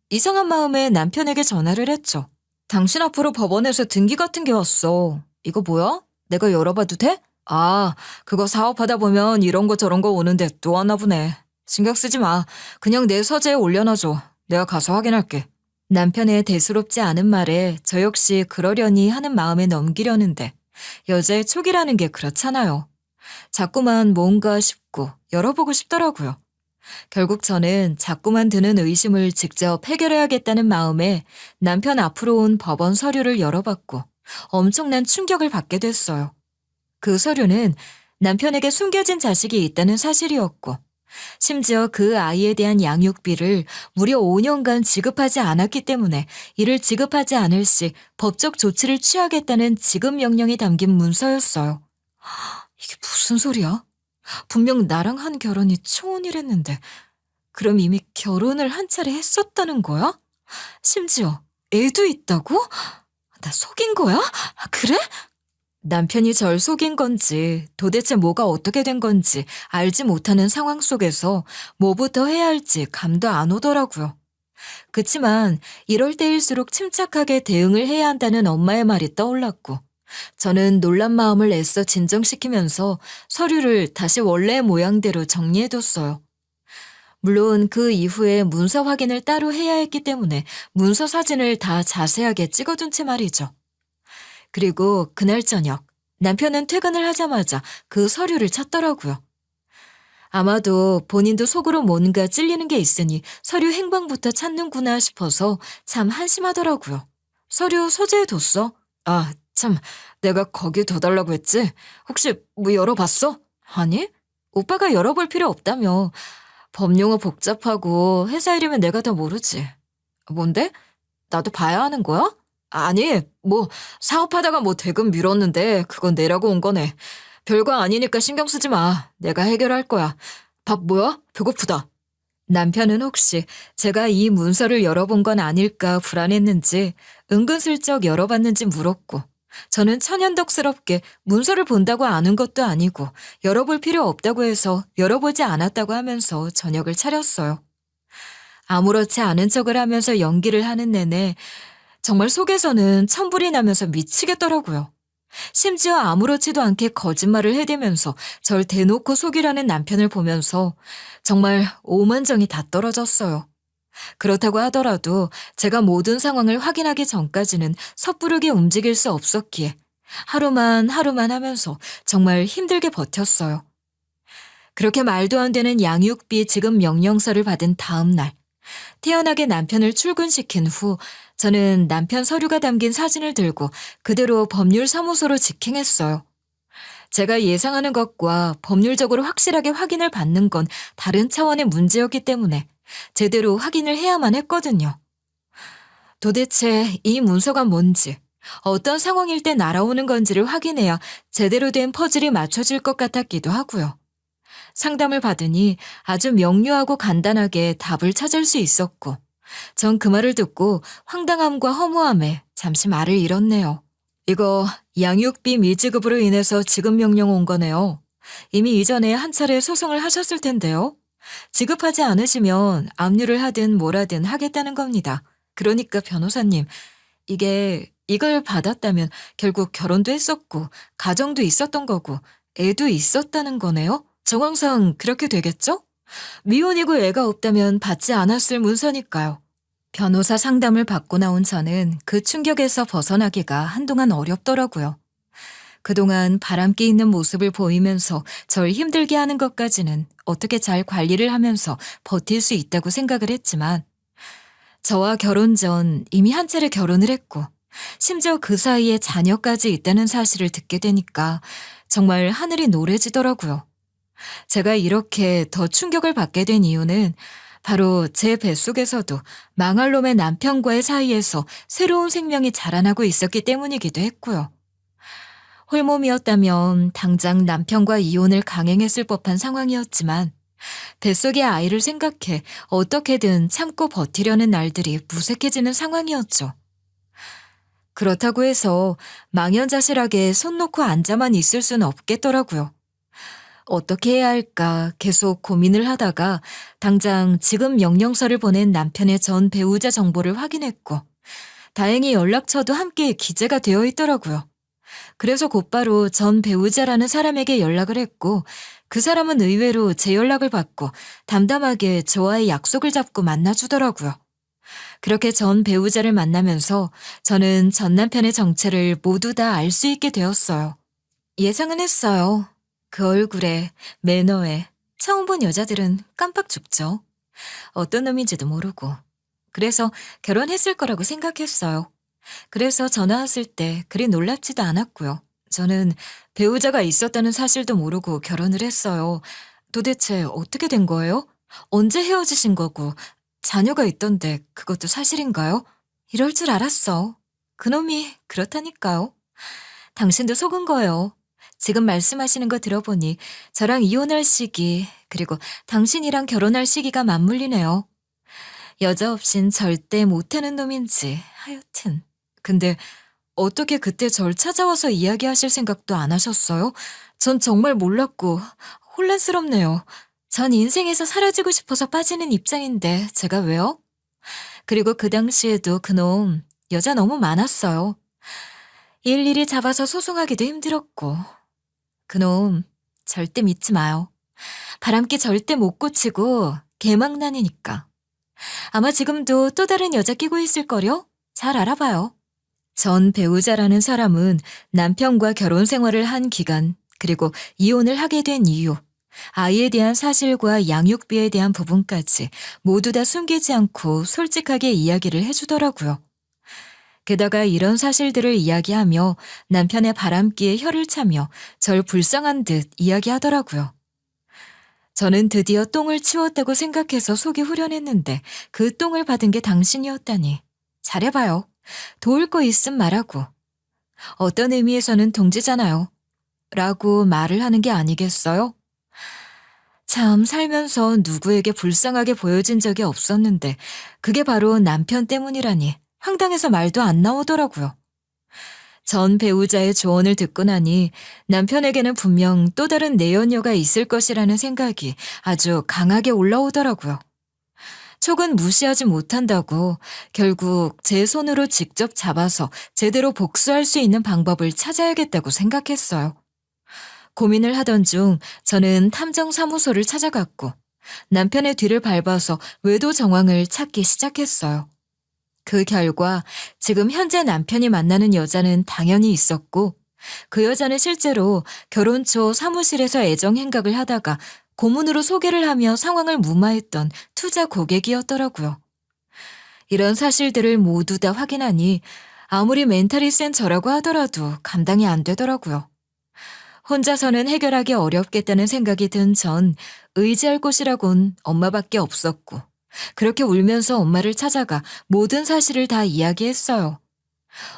이상한 마음에 남편에게 전화를 했죠. 당신 앞으로 법원에서 등기 같은 게 왔어. 이거 뭐야? 내가 열어봐도 돼? 아, 그거 사업하다 보면 이런 거 저런 거 오는데 또 왔나 보네. 신경 쓰지 마. 그냥 내 서재에 올려놔줘. 내가 가서 확인할게. 남편의 대수롭지 않은 말에 저 역시 그러려니 하는 마음에 넘기려는데 여자의 촉이라는 게 그렇잖아요. 자꾸만 뭔가 싶고 열어보고 싶더라고요. 결국 저는 자꾸만 드는 의심을 직접 해결해야겠다는 마음에 남편 앞으로 온 법원 서류를 열어봤고 엄청난 충격을 받게 됐어요. 그 서류는 남편에게 숨겨진 자식이 있다는 사실이었고 심지어 그 아이에 대한 양육비를 무려 5년간 지급하지 않았기 때문에 이를 지급하지 않을 시 법적 조치를 취하겠다는 지급 명령이 담긴 문서였어요. 이게 무슨 소리야? 분명 나랑 한 결혼이 초혼이랬는데 그럼 이미 결혼을 한 차례 했었다는 거야? 심지어 애도 있다고? 나 속인 거야? 그래? 남편이 절 속인 건지 도대체 뭐가 어떻게 된 건지 알지 못하는 상황 속에서 뭐부터 해야 할지 감도 안 오더라고요. 그치만 이럴 때일수록 침착하게 대응을 해야 한다는 엄마의 말이 떠올랐고 저는 놀란 마음을 애써 진정시키면서 서류를 다시 원래의 모양대로 정리해뒀어요. 물론 그 이후에 문서 확인을 따로 해야 했기 때문에 문서 사진을 다 자세하게 찍어둔 채 말이죠. 그리고 그날 저녁 남편은 퇴근을 하자마자 그 서류를 찾더라고요. 아마도 본인도 속으로 뭔가 찔리는 게 있으니 서류 행방부터 찾는구나 싶어서 참 한심하더라고요. 서류 서재에 뒀어? 아, 참, 내가 거기 둬달라고 했지? 혹시 뭐 열어봤어? 아니, 오빠가 열어볼 필요 없다며. 법용어 복잡하고 회사 이름은 내가 더 모르지. 뭔데? 나도 봐야 하는 거야? 아니, 뭐 사업하다가 뭐 대금 미뤘는데 그건 내라고 온 거네. 별거 아니니까 신경 쓰지 마. 내가 해결할 거야. 밥 뭐야? 배고프다. 남편은 혹시 제가 이 문서를 열어본 건 아닐까 불안했는지 은근슬쩍 열어봤는지 물었고 저는 천연덕스럽게 문서를 본다고 아는 것도 아니고 열어볼 필요 없다고 해서 열어보지 않았다고 하면서 저녁을 차렸어요. 아무렇지 않은 척을 하면서 연기를 하는 내내 정말 속에서는 천불이 나면서 미치겠더라고요. 심지어 아무렇지도 않게 거짓말을 해대면서 절 대놓고 속이려는 남편을 보면서 정말 오만정이 다 떨어졌어요. 그렇다고 하더라도 제가 모든 상황을 확인하기 전까지는 섣부르게 움직일 수 없었기에 하루만 하면서 정말 힘들게 버텼어요. 그렇게 말도 안 되는 양육비 지급 명령서를 받은 다음 날 태연하게 남편을 출근시킨 후 저는 남편 서류가 담긴 사진을 들고 그대로 법률사무소로 직행했어요. 제가 예상하는 것과 법률적으로 확실하게 확인을 받는 건 다른 차원의 문제였기 때문에 제대로 확인을 해야만 했거든요. 도대체 이 문서가 뭔지, 어떤 상황일 때 날아오는 건지를 확인해야 제대로 된 퍼즐이 맞춰질 것 같았기도 하고요. 상담을 받으니 아주 명료하고 간단하게 답을 찾을 수 있었고 전 그 말을 듣고 황당함과 허무함에 잠시 말을 잃었네요. 이거 양육비 미지급으로 인해서 지급 명령 온 거네요. 이미 이전에 한 차례 소송을 하셨을 텐데요. 지급하지 않으시면 압류를 하든 뭘 하든 하겠다는 겁니다. 그러니까 변호사님, 이걸 받았다면 결국 결혼도 했었고, 가정도 있었던 거고, 애도 있었다는 거네요? 정황상 그렇게 되겠죠? 미혼이고 애가 없다면 받지 않았을 문서니까요. 변호사 상담을 받고 나온 저는 그 충격에서 벗어나기가 한동안 어렵더라고요. 그동안 바람기 있는 모습을 보이면서 절 힘들게 하는 것까지는 어떻게 잘 관리를 하면서 버틸 수 있다고 생각을 했지만, 저와 결혼 전 이미 한 차례 결혼을 했고, 심지어 그 사이에 자녀까지 있다는 사실을 듣게 되니까 정말 하늘이 노래지더라고요. 제가 이렇게 더 충격을 받게 된 이유는 바로 제 뱃속에서도 망할 놈의 남편과의 사이에서 새로운 생명이 자라나고 있었기 때문이기도 했고요. 홀몸이었다면 당장 남편과 이혼을 강행했을 법한 상황이었지만 뱃속의 아이를 생각해 어떻게든 참고 버티려는 날들이 무색해지는 상황이었죠. 그렇다고 해서 망연자실하게 손 놓고 앉아만 있을 수는 없겠더라고요. 어떻게 해야 할까 계속 고민을 하다가 당장 지금 명령서를 보낸 남편의 전 배우자 정보를 확인했고 다행히 연락처도 함께 기재가 되어 있더라고요. 그래서 곧바로 전 배우자라는 사람에게 연락을 했고 그 사람은 의외로 제 연락을 받고 담담하게 저와의 약속을 잡고 만나주더라고요. 그렇게 전 배우자를 만나면서 저는 전 남편의 정체를 모두 다 알 수 있게 되었어요. 예상은 했어요. 그 얼굴에, 매너에 처음 본 여자들은 깜빡 죽죠. 어떤 놈인지도 모르고. 그래서 결혼했을 거라고 생각했어요. 그래서 전화 왔을 때 그리 놀랍지도 않았고요. 저는 배우자가 있었다는 사실도 모르고 결혼을 했어요. 도대체 어떻게 된 거예요? 언제 헤어지신 거고 자녀가 있던데 그것도 사실인가요? 이럴 줄 알았어. 그놈이 그렇다니까요. 당신도 속은 거예요. 지금 말씀하시는 거 들어보니 저랑 이혼할 시기 그리고 당신이랑 결혼할 시기가 맞물리네요. 여자 없인 절대 못하는 놈인지 하여튼. 근데 어떻게 그때 절 찾아와서 이야기하실 생각도 안 하셨어요? 전 정말 몰랐고 혼란스럽네요. 전 인생에서 사라지고 싶어서 빠지는 입장인데 제가 왜요? 그리고 그 당시에도 그놈 여자 너무 많았어요. 일일이 잡아서 소송하기도 힘들었고. 그놈 절대 믿지 마요. 바람기 절대 못 고치고 개망난이니까. 아마 지금도 또 다른 여자 끼고 있을걸요? 잘 알아봐요. 전 배우자라는 사람은 남편과 결혼 생활을 한 기간, 그리고 이혼을 하게 된 이유, 아이에 대한 사실과 양육비에 대한 부분까지 모두 다 숨기지 않고 솔직하게 이야기를 해주더라고요. 게다가 이런 사실들을 이야기하며 남편의 바람기에 혀를 차며 절 불쌍한 듯 이야기하더라고요. 저는 드디어 똥을 치웠다고 생각해서 속이 후련했는데 그 똥을 받은 게 당신이었다니. 잘해봐요. 도울 거 있음 말하고. 어떤 의미에서는 동지잖아요. 라고 말을 하는 게 아니겠어요? 참 살면서 누구에게 불쌍하게 보여진 적이 없었는데 그게 바로 남편 때문이라니 황당해서 말도 안 나오더라고요. 전 배우자의 조언을 듣고 나니 남편에게는 분명 또 다른 내연녀가 있을 것이라는 생각이 아주 강하게 올라오더라고요. 촉은 무시하지 못한다고 결국 제 손으로 직접 잡아서 제대로 복수할 수 있는 방법을 찾아야겠다고 생각했어요. 고민을 하던 중 저는 탐정사무소를 찾아갔고 남편의 뒤를 밟아서 외도 정황을 찾기 시작했어요. 그 결과 지금 현재 남편이 만나는 여자는 당연히 있었고 그 여자는 실제로 결혼 초 사무실에서 애정 행각을 하다가 고문으로 소개를 하며 상황을 무마했던 투자 고객이었더라고요. 이런 사실들을 모두 다 확인하니 아무리 멘탈이 센 저라고 하더라도 감당이 안 되더라고요. 혼자서는 해결하기 어렵겠다는 생각이 든 전 의지할 곳이라곤 엄마밖에 없었고 그렇게 울면서 엄마를 찾아가 모든 사실을 다 이야기했어요.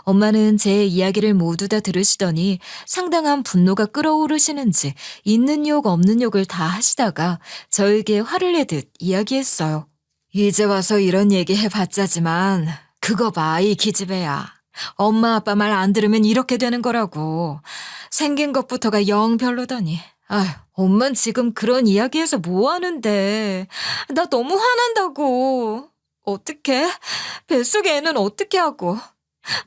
엄마는 제 이야기를 모두 다 들으시더니 상당한 분노가 끓어오르시는지 있는 욕 없는 욕을 다 하시다가 저에게 화를 내듯 이야기했어요. 이제 와서 이런 얘기 해봤자지만 그거 봐, 이 기집애야. 엄마 아빠 말 안 들으면 이렇게 되는 거라고. 생긴 것부터가 영 별로더니 엄만 지금 그런 이야기해서 뭐 하는데. 나 너무 화난다고. 어떡해? 뱃속에 애는 어떻게 하고.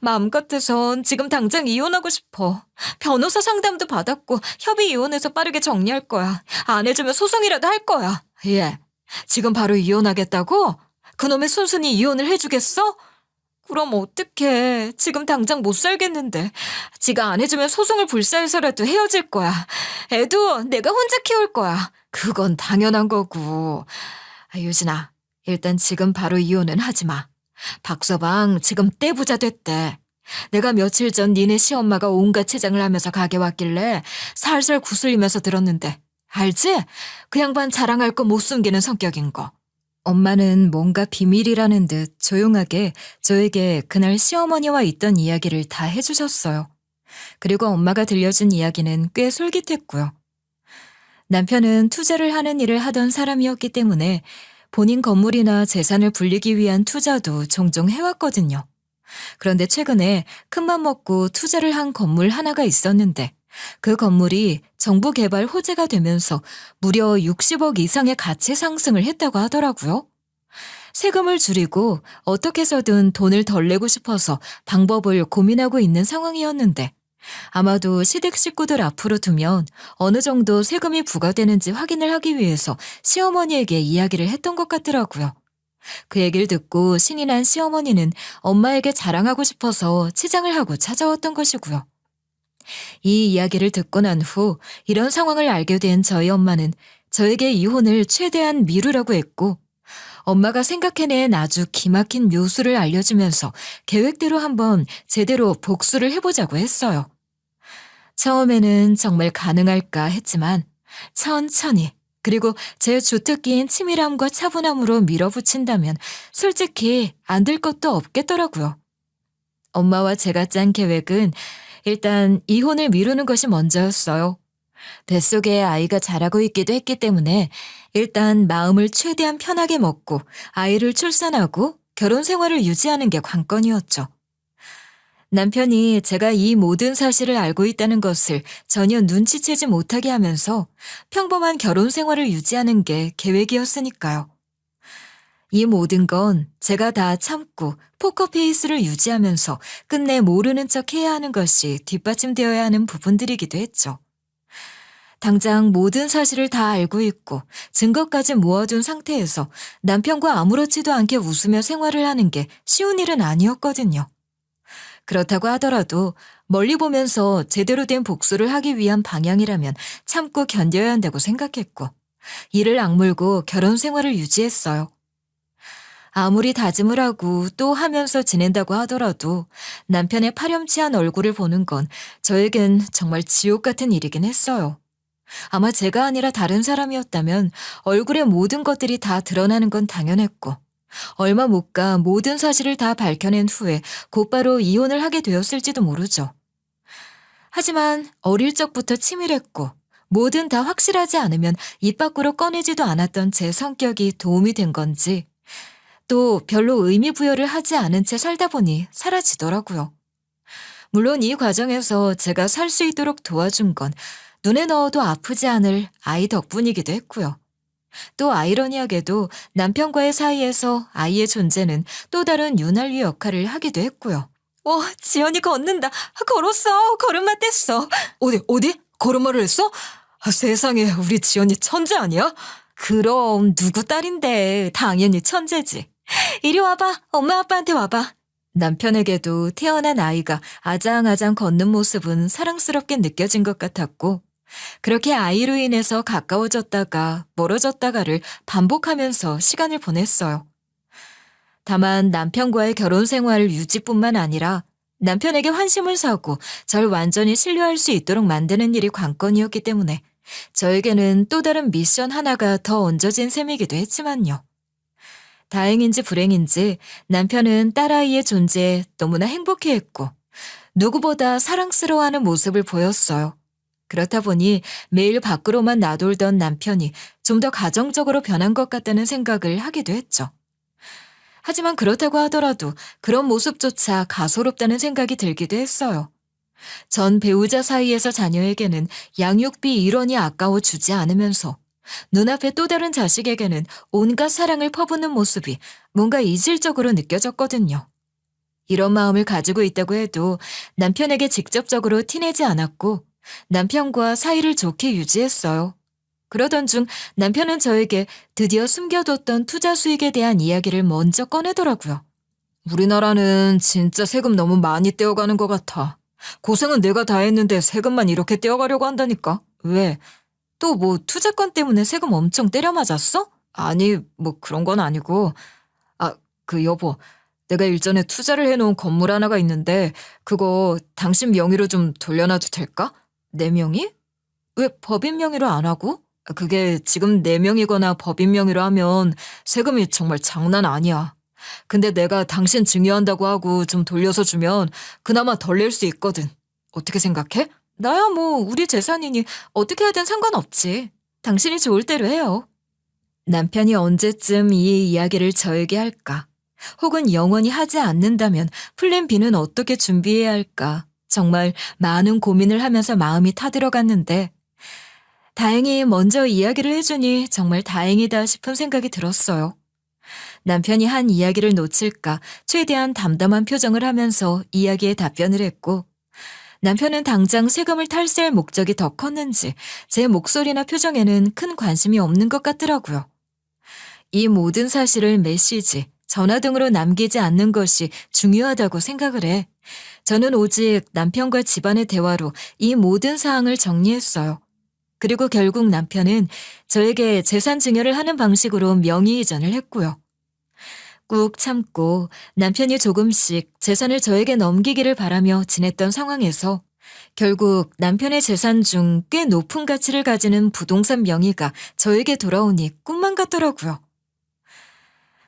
마음 같아선 지금 당장 이혼하고 싶어. 변호사 상담도 받았고 협의 이혼해서 빠르게 정리할 거야. 안 해주면 소송이라도 할 거야. 얘, 지금 바로 이혼하겠다고? 그놈의 순순히 이혼을 해주겠어? 그럼 어떡해. 지금 당장 못 살겠는데. 지가 안 해주면 소송을 불사해서라도 헤어질 거야. 애도 내가 혼자 키울 거야. 그건 당연한 거고. 유진아, 일단 지금 바로 이혼은 하지 마. 박서방 지금 떼부자 됐대. 내가 며칠 전 니네 시엄마가 온갖 치장을 하면서 가게 왔길래 살살 구슬리면서 들었는데 알지? 그 양반 자랑할 거 못 숨기는 성격인 거. 엄마는 뭔가 비밀이라는 듯 조용하게 저에게 그날 시어머니와 있던 이야기를 다 해주셨어요. 그리고 엄마가 들려준 이야기는 꽤 솔깃했고요. 남편은 투자를 하는 일을 하던 사람이었기 때문에 본인 건물이나 재산을 불리기 위한 투자도 종종 해왔거든요. 그런데 최근에 큰맘 먹고 투자를 한 건물 하나가 있었는데 그 건물이 정부 개발 호재가 되면서 무려 60억 이상의 가치 상승을 했다고 하더라고요. 세금을 줄이고 어떻게 해서든 돈을 덜 내고 싶어서 방법을 고민하고 있는 상황이었는데 아마도 시댁 식구들 앞으로 두면 어느 정도 세금이 부과되는지 확인을 하기 위해서 시어머니에게 이야기를 했던 것 같더라고요. 그 얘기를 듣고 신이 난 시어머니는 엄마에게 자랑하고 싶어서 치장을 하고 찾아왔던 것이고요. 이 이야기를 듣고 난 후 이런 상황을 알게 된 저희 엄마는 저에게 이혼을 최대한 미루라고 했고 엄마가 생각해낸 아주 기막힌 묘수를 알려주면서 계획대로 한번 제대로 복수를 해보자고 했어요. 처음에는 정말 가능할까 했지만 천천히 그리고 제 주특기인 치밀함과 차분함으로 밀어붙인다면 솔직히 안 될 것도 없겠더라고요. 엄마와 제가 짠 계획은 일단 이혼을 미루는 것이 먼저였어요. 뱃속에 아이가 자라고 있기도 했기 때문에 일단 마음을 최대한 편하게 먹고 아이를 출산하고 결혼 생활을 유지하는 게 관건이었죠. 남편이 제가 이 모든 사실을 알고 있다는 것을 전혀 눈치채지 못하게 하면서 평범한 결혼 생활을 유지하는 게 계획이었으니까요. 이 모든 건 제가 다 참고 포커페이스를 유지하면서 끝내 모르는 척 해야 하는 것이 뒷받침되어야 하는 부분들이기도 했죠. 당장 모든 사실을 다 알고 있고 증거까지 모아둔 상태에서 남편과 아무렇지도 않게 웃으며 생활을 하는 게 쉬운 일은 아니었거든요. 그렇다고 하더라도 멀리 보면서 제대로 된 복수를 하기 위한 방향이라면 참고 견뎌야 한다고 생각했고 이를 악물고 결혼 생활을 유지했어요. 아무리 다짐을 하고 또 하면서 지낸다고 하더라도 남편의 파렴치한 얼굴을 보는 건 저에겐 정말 지옥 같은 일이긴 했어요. 아마 제가 아니라 다른 사람이었다면 얼굴의 모든 것들이 다 드러나는 건 당연했고 얼마 못 가 모든 사실을 다 밝혀낸 후에 곧바로 이혼을 하게 되었을지도 모르죠. 하지만 어릴 적부터 치밀했고 뭐든 다 확실하지 않으면 입 밖으로 꺼내지도 않았던 제 성격이 도움이 된 건지 또 별로 의미 부여를 하지 않은 채 살다 보니 사라지더라고요. 물론 이 과정에서 제가 살 수 있도록 도와준 건 눈에 넣어도 아프지 않을 아이 덕분이기도 했고요. 또 아이러니하게도 남편과의 사이에서 아이의 존재는 또 다른 윤활유 역할을 하기도 했고요. 지연이 걷는다. 걸었어. 걸음마 뗐어. 어디? 걸음마를 했어? 세상에 우리 지연이 천재 아니야? 그럼 누구 딸인데 당연히 천재지. 이리 와봐. 엄마 아빠한테 와봐. 남편에게도 태어난 아이가 아장아장 걷는 모습은 사랑스럽게 느껴진 것 같았고 그렇게 아이로 인해서 가까워졌다가 멀어졌다가를 반복하면서 시간을 보냈어요. 다만 남편과의 결혼 생활 유지뿐만 아니라 남편에게 환심을 사고 절 완전히 신뢰할 수 있도록 만드는 일이 관건이었기 때문에 저에게는 또 다른 미션 하나가 더 얹어진 셈이기도 했지만요. 다행인지 불행인지 남편은 딸아이의 존재에 너무나 행복해했고 누구보다 사랑스러워하는 모습을 보였어요. 그렇다 보니 매일 밖으로만 나돌던 남편이 좀 더 가정적으로 변한 것 같다는 생각을 하기도 했죠. 하지만 그렇다고 하더라도 그런 모습조차 가소롭다는 생각이 들기도 했어요. 전 배우자 사이에서 자녀에게는 양육비 1원이 아까워 주지 않으면서 눈앞에 또 다른 자식에게는 온갖 사랑을 퍼붓는 모습이 뭔가 이질적으로 느껴졌거든요. 이런 마음을 가지고 있다고 해도 남편에게 직접적으로 티내지 않았고 남편과 사이를 좋게 유지했어요. 그러던 중 남편은 저에게 드디어 숨겨뒀던 투자 수익에 대한 이야기를 먼저 꺼내더라고요. 우리나라는 진짜 세금 너무 많이 떼어가는 것 같아. 고생은 내가 다 했는데 세금만 이렇게 떼어가려고 한다니까. 왜? 또 뭐 투자권 때문에 세금 엄청 때려 맞았어? 아니, 뭐 그런 건 아니고. 아, 여보. 내가 일전에 투자를 해놓은 건물 하나가 있는데 그거 당신 명의로 좀 돌려놔도 될까? 내 명의? 왜 법인 명의로 안 하고? 그게 지금 내 명의거나 법인 명의로 하면 세금이 정말 장난 아니야. 근데 내가 당신 증여한다고 하고 좀 돌려서 주면 그나마 덜 낼 수 있거든. 어떻게 생각해? 나야 뭐 우리 재산이니 어떻게 하든 상관없지. 당신이 좋을 대로 해요. 남편이 언제쯤 이 이야기를 저에게 할까? 혹은 영원히 하지 않는다면 플랜 B는 어떻게 준비해야 할까? 정말 많은 고민을 하면서 마음이 타들어갔는데 다행히 먼저 이야기를 해주니 정말 다행이다 싶은 생각이 들었어요. 남편이 한 이야기를 놓칠까 최대한 담담한 표정을 하면서 이야기에 답변을 했고 남편은 당장 세금을 탈세할 목적이 더 컸는지 제 목소리나 표정에는 큰 관심이 없는 것 같더라고요. 이 모든 사실을 메시지, 전화 등으로 남기지 않는 것이 중요하다고 생각을 해. 저는 오직 남편과 집안의 대화로 이 모든 사항을 정리했어요. 그리고 결국 남편은 저에게 재산 증여를 하는 방식으로 명의 이전을 했고요. 꾹 참고 남편이 조금씩 재산을 저에게 넘기기를 바라며 지냈던 상황에서 결국 남편의 재산 중 꽤 높은 가치를 가지는 부동산 명의가 저에게 돌아오니 꿈만 같더라고요.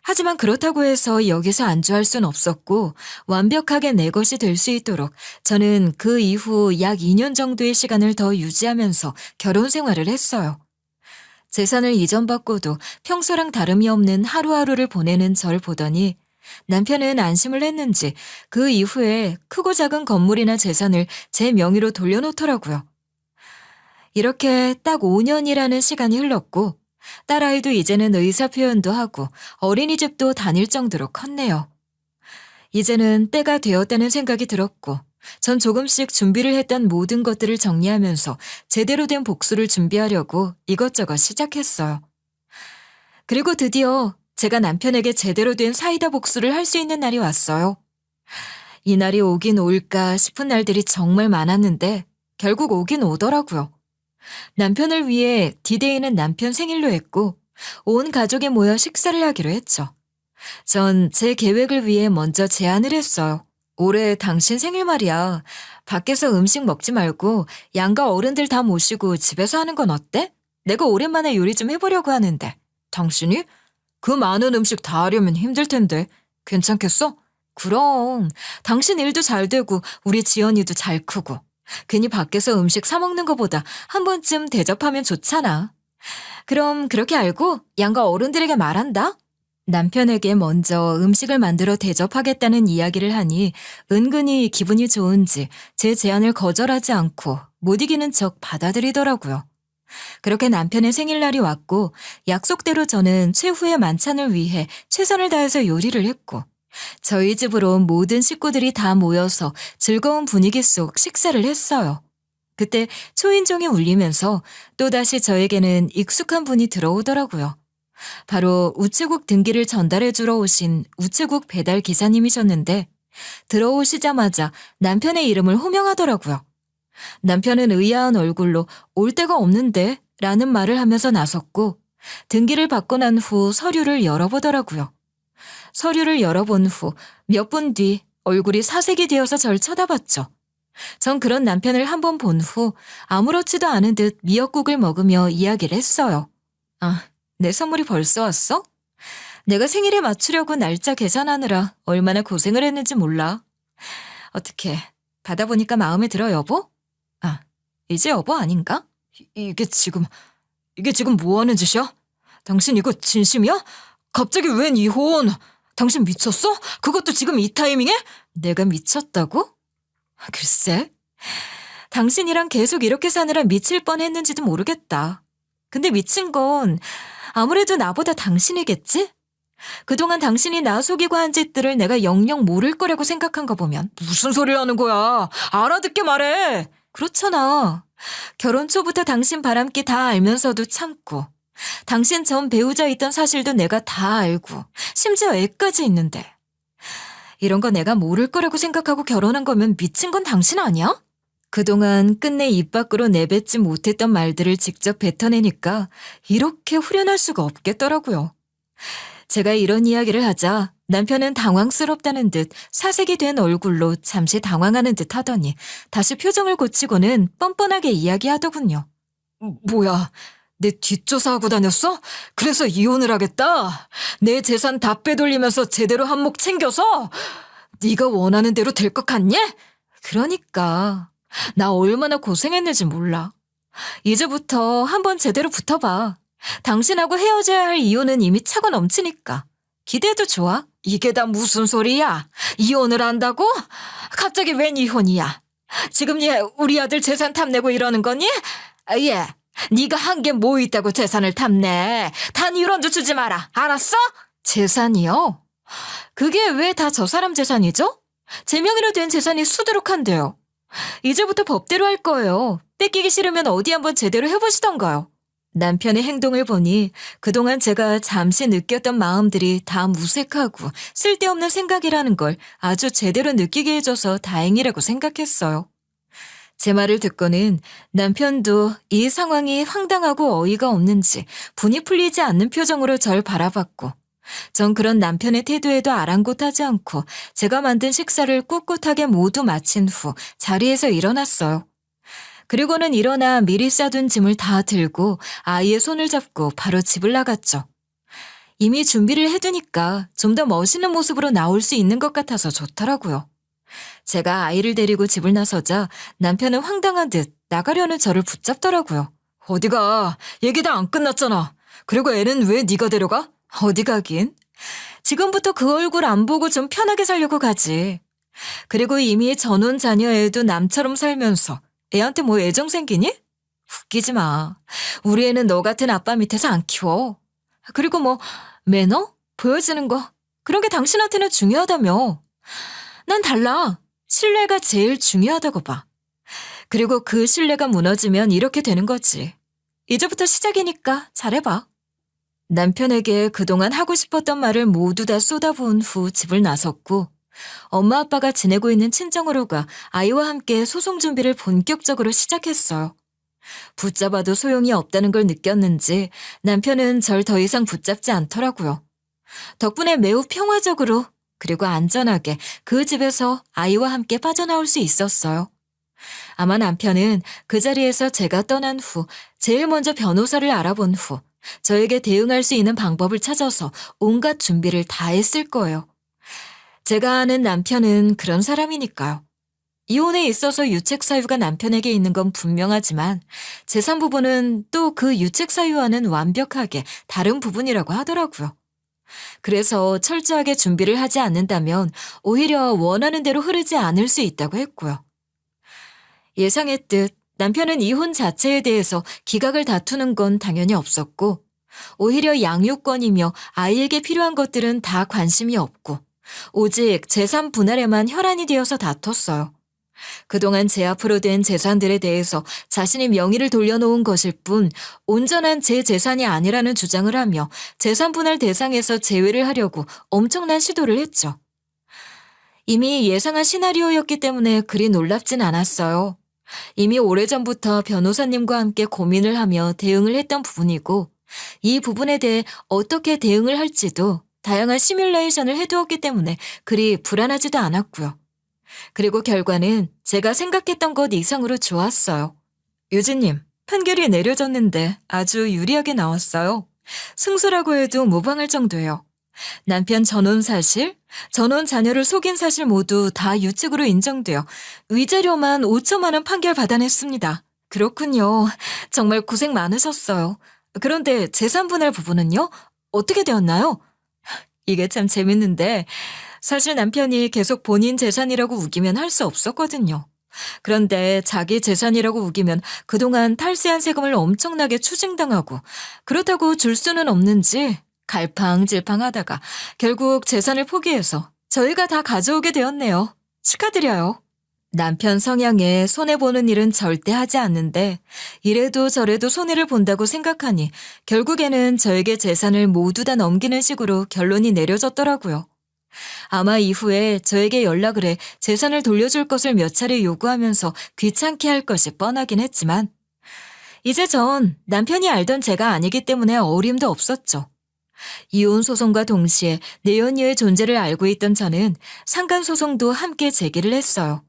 하지만 그렇다고 해서 여기서 안주할 순 없었고 완벽하게 내 것이 될 수 있도록 저는 그 이후 약 2년 정도의 시간을 더 유지하면서 결혼 생활을 했어요. 재산을 이전받고도 평소랑 다름이 없는 하루하루를 보내는 절 보더니 남편은 안심을 했는지 그 이후에 크고 작은 건물이나 재산을 제 명의로 돌려놓더라고요. 이렇게 딱 5년이라는 시간이 흘렀고 딸아이도 이제는 의사 표현도 하고 어린이집도 다닐 정도로 컸네요. 이제는 때가 되었다는 생각이 들었고 전 조금씩 준비를 했던 모든 것들을 정리하면서 제대로 된 복수를 준비하려고 이것저것 시작했어요. 그리고 드디어 제가 남편에게 제대로 된 사이다 복수를 할 수 있는 날이 왔어요. 이 날이 오긴 올까 싶은 날들이 정말 많았는데 결국 오긴 오더라고요. 남편을 위해 디데이는 남편 생일로 했고 온 가족이 모여 식사를 하기로 했죠. 전 제 계획을 위해 먼저 제안을 했어요. 올해 당신 생일 말이야. 밖에서 음식 먹지 말고 양가 어른들 다 모시고 집에서 하는 건 어때? 내가 오랜만에 요리 좀 해보려고 하는데. 당신이? 그 많은 음식 다 하려면 힘들 텐데. 괜찮겠어? 그럼 당신 일도 잘 되고 우리 지연이도 잘 크고. 괜히 밖에서 음식 사 먹는 것보다 한 번쯤 대접하면 좋잖아. 그럼 그렇게 알고 양가 어른들에게 말한다? 남편에게 먼저 음식을 만들어 대접하겠다는 이야기를 하니 은근히 기분이 좋은지 제 제안을 거절하지 않고 못 이기는 척 받아들이더라고요. 그렇게 남편의 생일날이 왔고 약속대로 저는 최후의 만찬을 위해 최선을 다해서 요리를 했고 저희 집으로 모든 식구들이 다 모여서 즐거운 분위기 속 식사를 했어요. 그때 초인종이 울리면서 또다시 저에게는 익숙한 분이 들어오더라고요. 바로 우체국 등기를 전달해 주러 오신 우체국 배달 기사님이셨는데 들어오시자마자 남편의 이름을 호명하더라고요. 남편은 의아한 얼굴로 올 데가 없는데 라는 말을 하면서 나섰고 등기를 받고 난 후 서류를 열어보더라고요. 서류를 열어본 후 몇 분 뒤 얼굴이 사색이 되어서 절 쳐다봤죠. 전 그런 남편을 한 번 본 후 아무렇지도 않은 듯 미역국을 먹으며 이야기를 했어요. 아, 내 선물이 벌써 왔어? 내가 생일에 맞추려고 날짜 계산하느라 얼마나 고생을 했는지 몰라. 어떻게 받아보니까 마음에 들어, 여보? 아, 이제 여보 아닌가? 이게 지금 뭐 하는 짓이야? 당신 이거 진심이야? 갑자기 웬 이혼? 당신 미쳤어? 그것도 지금 이 타이밍에? 내가 미쳤다고? 글쎄, 당신이랑 계속 이렇게 사느라 미칠 뻔했는지도 모르겠다. 근데 미친 건 아무래도 나보다 당신이겠지? 그동안 당신이 나 속이고 한 짓들을 내가 영영 모를 거라고 생각한 거 보면 무슨 소리를 하는 거야? 알아듣게 말해. 그렇잖아. 결혼 초부터 당신 바람기 다 알면서도 참고 당신 전 배우자 있던 사실도 내가 다 알고 심지어 애까지 있는데 이런 거 내가 모를 거라고 생각하고 결혼한 거면 미친 건 당신 아니야? 그동안 끝내 입 밖으로 내뱉지 못했던 말들을 직접 뱉어내니까 이렇게 후련할 수가 없겠더라고요. 제가 이런 이야기를 하자 남편은 당황스럽다는 듯 사색이 된 얼굴로 잠시 당황하는 듯 하더니 다시 표정을 고치고는 뻔뻔하게 이야기하더군요. 뭐야, 내 뒷조사하고 다녔어? 그래서 이혼을 하겠다? 내 재산 다 빼돌리면서 제대로 한몫 챙겨서? 네가 원하는 대로 될 것 같니? 그러니까 나 얼마나 고생했는지 몰라. 이제부터 한번 제대로 붙어봐. 당신하고 헤어져야 할 이혼은 이미 차고 넘치니까. 기대도 좋아. 이게 다 무슨 소리야? 이혼을 한다고? 갑자기 웬 이혼이야? 지금 얘 우리 아들 재산 탐내고 이러는 거니? 얘, 네가 한 게 뭐 있다고 재산을 탐내? 단 1원도 주지 마라. 알았어? 재산이요? 그게 왜 다 저 사람 재산이죠? 제 명의로 된 재산이 수두룩한데요. 이제부터 법대로 할 거예요. 뺏기기 싫으면 어디 한번 제대로 해보시던가요. 남편의 행동을 보니 그동안 제가 잠시 느꼈던 마음들이 다 무색하고 쓸데없는 생각이라는 걸 아주 제대로 느끼게 해줘서 다행이라고 생각했어요. 제 말을 듣고는 남편도 이 상황이 황당하고 어이가 없는지 분이 풀리지 않는 표정으로 절 바라봤고 전 그런 남편의 태도에도 아랑곳하지 않고 제가 만든 식사를 꿋꿋하게 모두 마친 후 자리에서 일어났어요. 그리고는 일어나 미리 싸둔 짐을 다 들고 아이의 손을 잡고 바로 집을 나갔죠. 이미 준비를 해두니까 좀 더 멋있는 모습으로 나올 수 있는 것 같아서 좋더라고요. 제가 아이를 데리고 집을 나서자 남편은 황당한 듯 나가려는 저를 붙잡더라고요. 어디가? 얘기 다 안 끝났잖아. 그리고 애는 왜 네가 데려가? 어디 가긴? 지금부터 그 얼굴 안 보고 좀 편하게 살려고 가지. 그리고 이미 전혼 자녀애도 남처럼 살면서 애한테 뭐 애정 생기니? 웃기지 마. 우리 애는 너 같은 아빠 밑에서 안 키워. 그리고 뭐 매너? 보여지는 거 그런 게 당신한테는 중요하다며. 난 달라. 신뢰가 제일 중요하다고 봐. 그리고 그 신뢰가 무너지면 이렇게 되는 거지. 이제부터 시작이니까 잘해봐. 남편에게 그동안 하고 싶었던 말을 모두 다 쏟아부은 후 집을 나섰고 엄마 아빠가 지내고 있는 친정으로 가 아이와 함께 소송 준비를 본격적으로 시작했어요. 붙잡아도 소용이 없다는 걸 느꼈는지 남편은 절 더 이상 붙잡지 않더라고요. 덕분에 매우 평화적으로 그리고 안전하게 그 집에서 아이와 함께 빠져나올 수 있었어요. 아마 남편은 그 자리에서 제가 떠난 후 제일 먼저 변호사를 알아본 후 저에게 대응할 수 있는 방법을 찾아서 온갖 준비를 다 했을 거예요. 제가 아는 남편은 그런 사람이니까요. 이혼에 있어서 유책 사유가 남편에게 있는 건 분명하지만 재산 부분은 또 그 유책 사유와는 완벽하게 다른 부분이라고 하더라고요. 그래서 철저하게 준비를 하지 않는다면 오히려 원하는 대로 흐르지 않을 수 있다고 했고요. 예상했듯 남편은 이혼 자체에 대해서 기각을 다투는 건 당연히 없었고 오히려 양육권이며 아이에게 필요한 것들은 다 관심이 없고 오직 재산 분할에만 혈안이 되어서 다퉜어요. 그동안 제 앞으로 된 재산들에 대해서 자신이 명의를 돌려놓은 것일 뿐 온전한 제 재산이 아니라는 주장을 하며 재산 분할 대상에서 제외를 하려고 엄청난 시도를 했죠. 이미 예상한 시나리오였기 때문에 그리 놀랍진 않았어요. 이미 오래전부터 변호사님과 함께 고민을 하며 대응을 했던 부분이고 이 부분에 대해 어떻게 대응을 할지도 다양한 시뮬레이션을 해두었기 때문에 그리 불안하지도 않았고요. 그리고 결과는 제가 생각했던 것 이상으로 좋았어요. 유진님, 판결이 내려졌는데 아주 유리하게 나왔어요. 승소라고 해도 무방할 정도예요. 남편 전혼 사실, 전혼 자녀를 속인 사실 모두 다 유책으로 인정되어 위자료만 5천만 원 판결 받아냈습니다. 그렇군요. 정말 고생 많으셨어요. 그런데 재산 분할 부분은요? 어떻게 되었나요? 이게 참 재밌는데 사실 남편이 계속 본인 재산이라고 우기면 할 수 없었거든요. 그런데 자기 재산이라고 우기면 그동안 탈세한 세금을 엄청나게 추징당하고 그렇다고 줄 수는 없는지 갈팡질팡하다가 결국 재산을 포기해서 저희가 다 가져오게 되었네요. 축하드려요. 남편 성향에 손해보는 일은 절대 하지 않는데 이래도 저래도 손해를 본다고 생각하니 결국에는 저에게 재산을 모두 다 넘기는 식으로 결론이 내려졌더라고요. 아마 이후에 저에게 연락을 해 재산을 돌려줄 것을 몇 차례 요구하면서 귀찮게 할 것이 뻔하긴 했지만 이제 전 남편이 알던 제가 아니기 때문에 어림도 없었죠. 이혼 소송과 동시에 내연녀의 존재를 알고 있던 저는 상간 소송도 함께 제기를 했어요.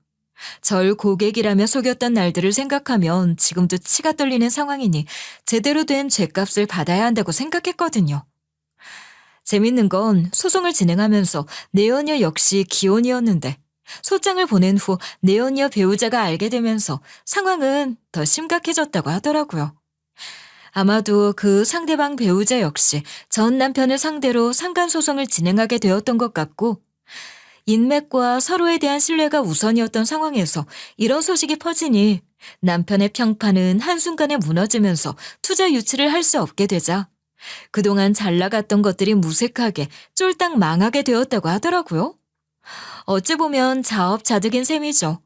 절 고객이라며 속였던 날들을 생각하면 지금도 치가 떨리는 상황이니 제대로 된 죗값을 받아야 한다고 생각했거든요. 재밌는 건 소송을 진행하면서 내연녀 역시 기혼이었는데 소장을 보낸 후 내연녀 배우자가 알게 되면서 상황은 더 심각해졌다고 하더라고요. 아마도 그 상대방 배우자 역시 전 남편을 상대로 상간소송을 진행하게 되었던 것 같고 인맥과 서로에 대한 신뢰가 우선이었던 상황에서 이런 소식이 퍼지니 남편의 평판은 한순간에 무너지면서 투자 유치를 할 수 없게 되자 그동안 잘 나갔던 것들이 무색하게 쫄딱 망하게 되었다고 하더라고요. 어찌 보면 자업자득인 셈이죠.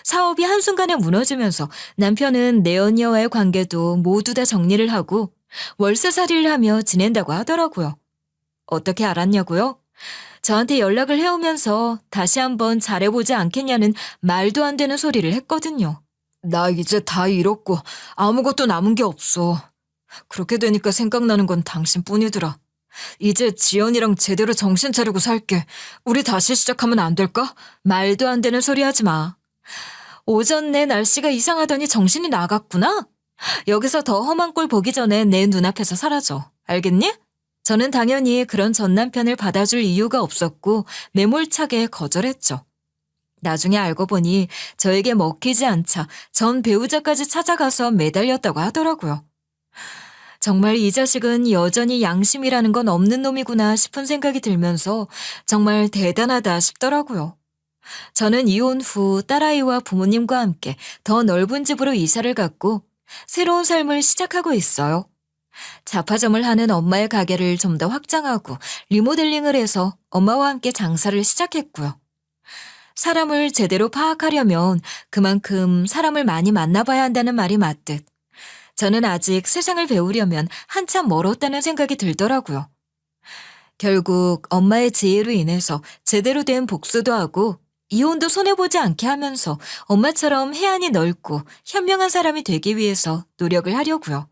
사업이 한순간에 무너지면서 남편은 내 언니와의 관계도 모두 다 정리를 하고 월세살이를 하며 지낸다고 하더라고요. 어떻게 알았냐고요? 저한테 연락을 해오면서 다시 한번 잘해보지 않겠냐는 말도 안 되는 소리를 했거든요. 나 이제 다 잃었고 아무것도 남은 게 없어. 그렇게 되니까 생각나는 건 당신뿐이더라. 이제 지연이랑 제대로 정신 차리고 살게. 우리 다시 시작하면 안 될까? 말도 안 되는 소리 하지 마. 오전 내 날씨가 이상하더니 정신이 나갔구나? 여기서 더 험한 꼴 보기 전에 내 눈앞에서 사라져. 알겠니? 저는 당연히 그런 전 남편을 받아줄 이유가 없었고 매몰차게 거절했죠. 나중에 알고 보니 저에게 먹히지 않자 전 배우자까지 찾아가서 매달렸다고 하더라고요. 정말 이 자식은 여전히 양심이라는 건 없는 놈이구나 싶은 생각이 들면서 정말 대단하다 싶더라고요. 저는 이혼 후 딸아이와 부모님과 함께 더 넓은 집으로 이사를 갔고 새로운 삶을 시작하고 있어요. 잡화점을 하는 엄마의 가게를 좀 더 확장하고 리모델링을 해서 엄마와 함께 장사를 시작했고요. 사람을 제대로 파악하려면 그만큼 사람을 많이 만나봐야 한다는 말이 맞듯 저는 아직 세상을 배우려면 한참 멀었다는 생각이 들더라고요. 결국 엄마의 지혜로 인해서 제대로 된 복수도 하고 이혼도 손해보지 않게 하면서 엄마처럼 해안이 넓고 현명한 사람이 되기 위해서 노력을 하려고요.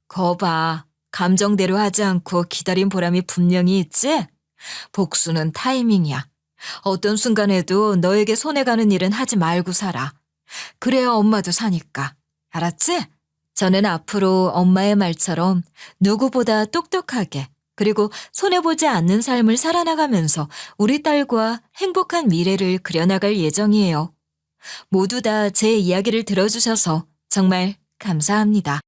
거봐, 감정대로 하지 않고 기다린 보람이 분명히 있지? 복수는 타이밍이야. 어떤 순간에도 너에게 손해가는 일은 하지 말고 살아. 그래야 엄마도 사니까. 알았지? 저는 앞으로 엄마의 말처럼 누구보다 똑똑하게 그리고 손해보지 않는 삶을 살아나가면서 우리 딸과 행복한 미래를 그려나갈 예정이에요. 모두 다 제 이야기를 들어주셔서 정말 감사합니다.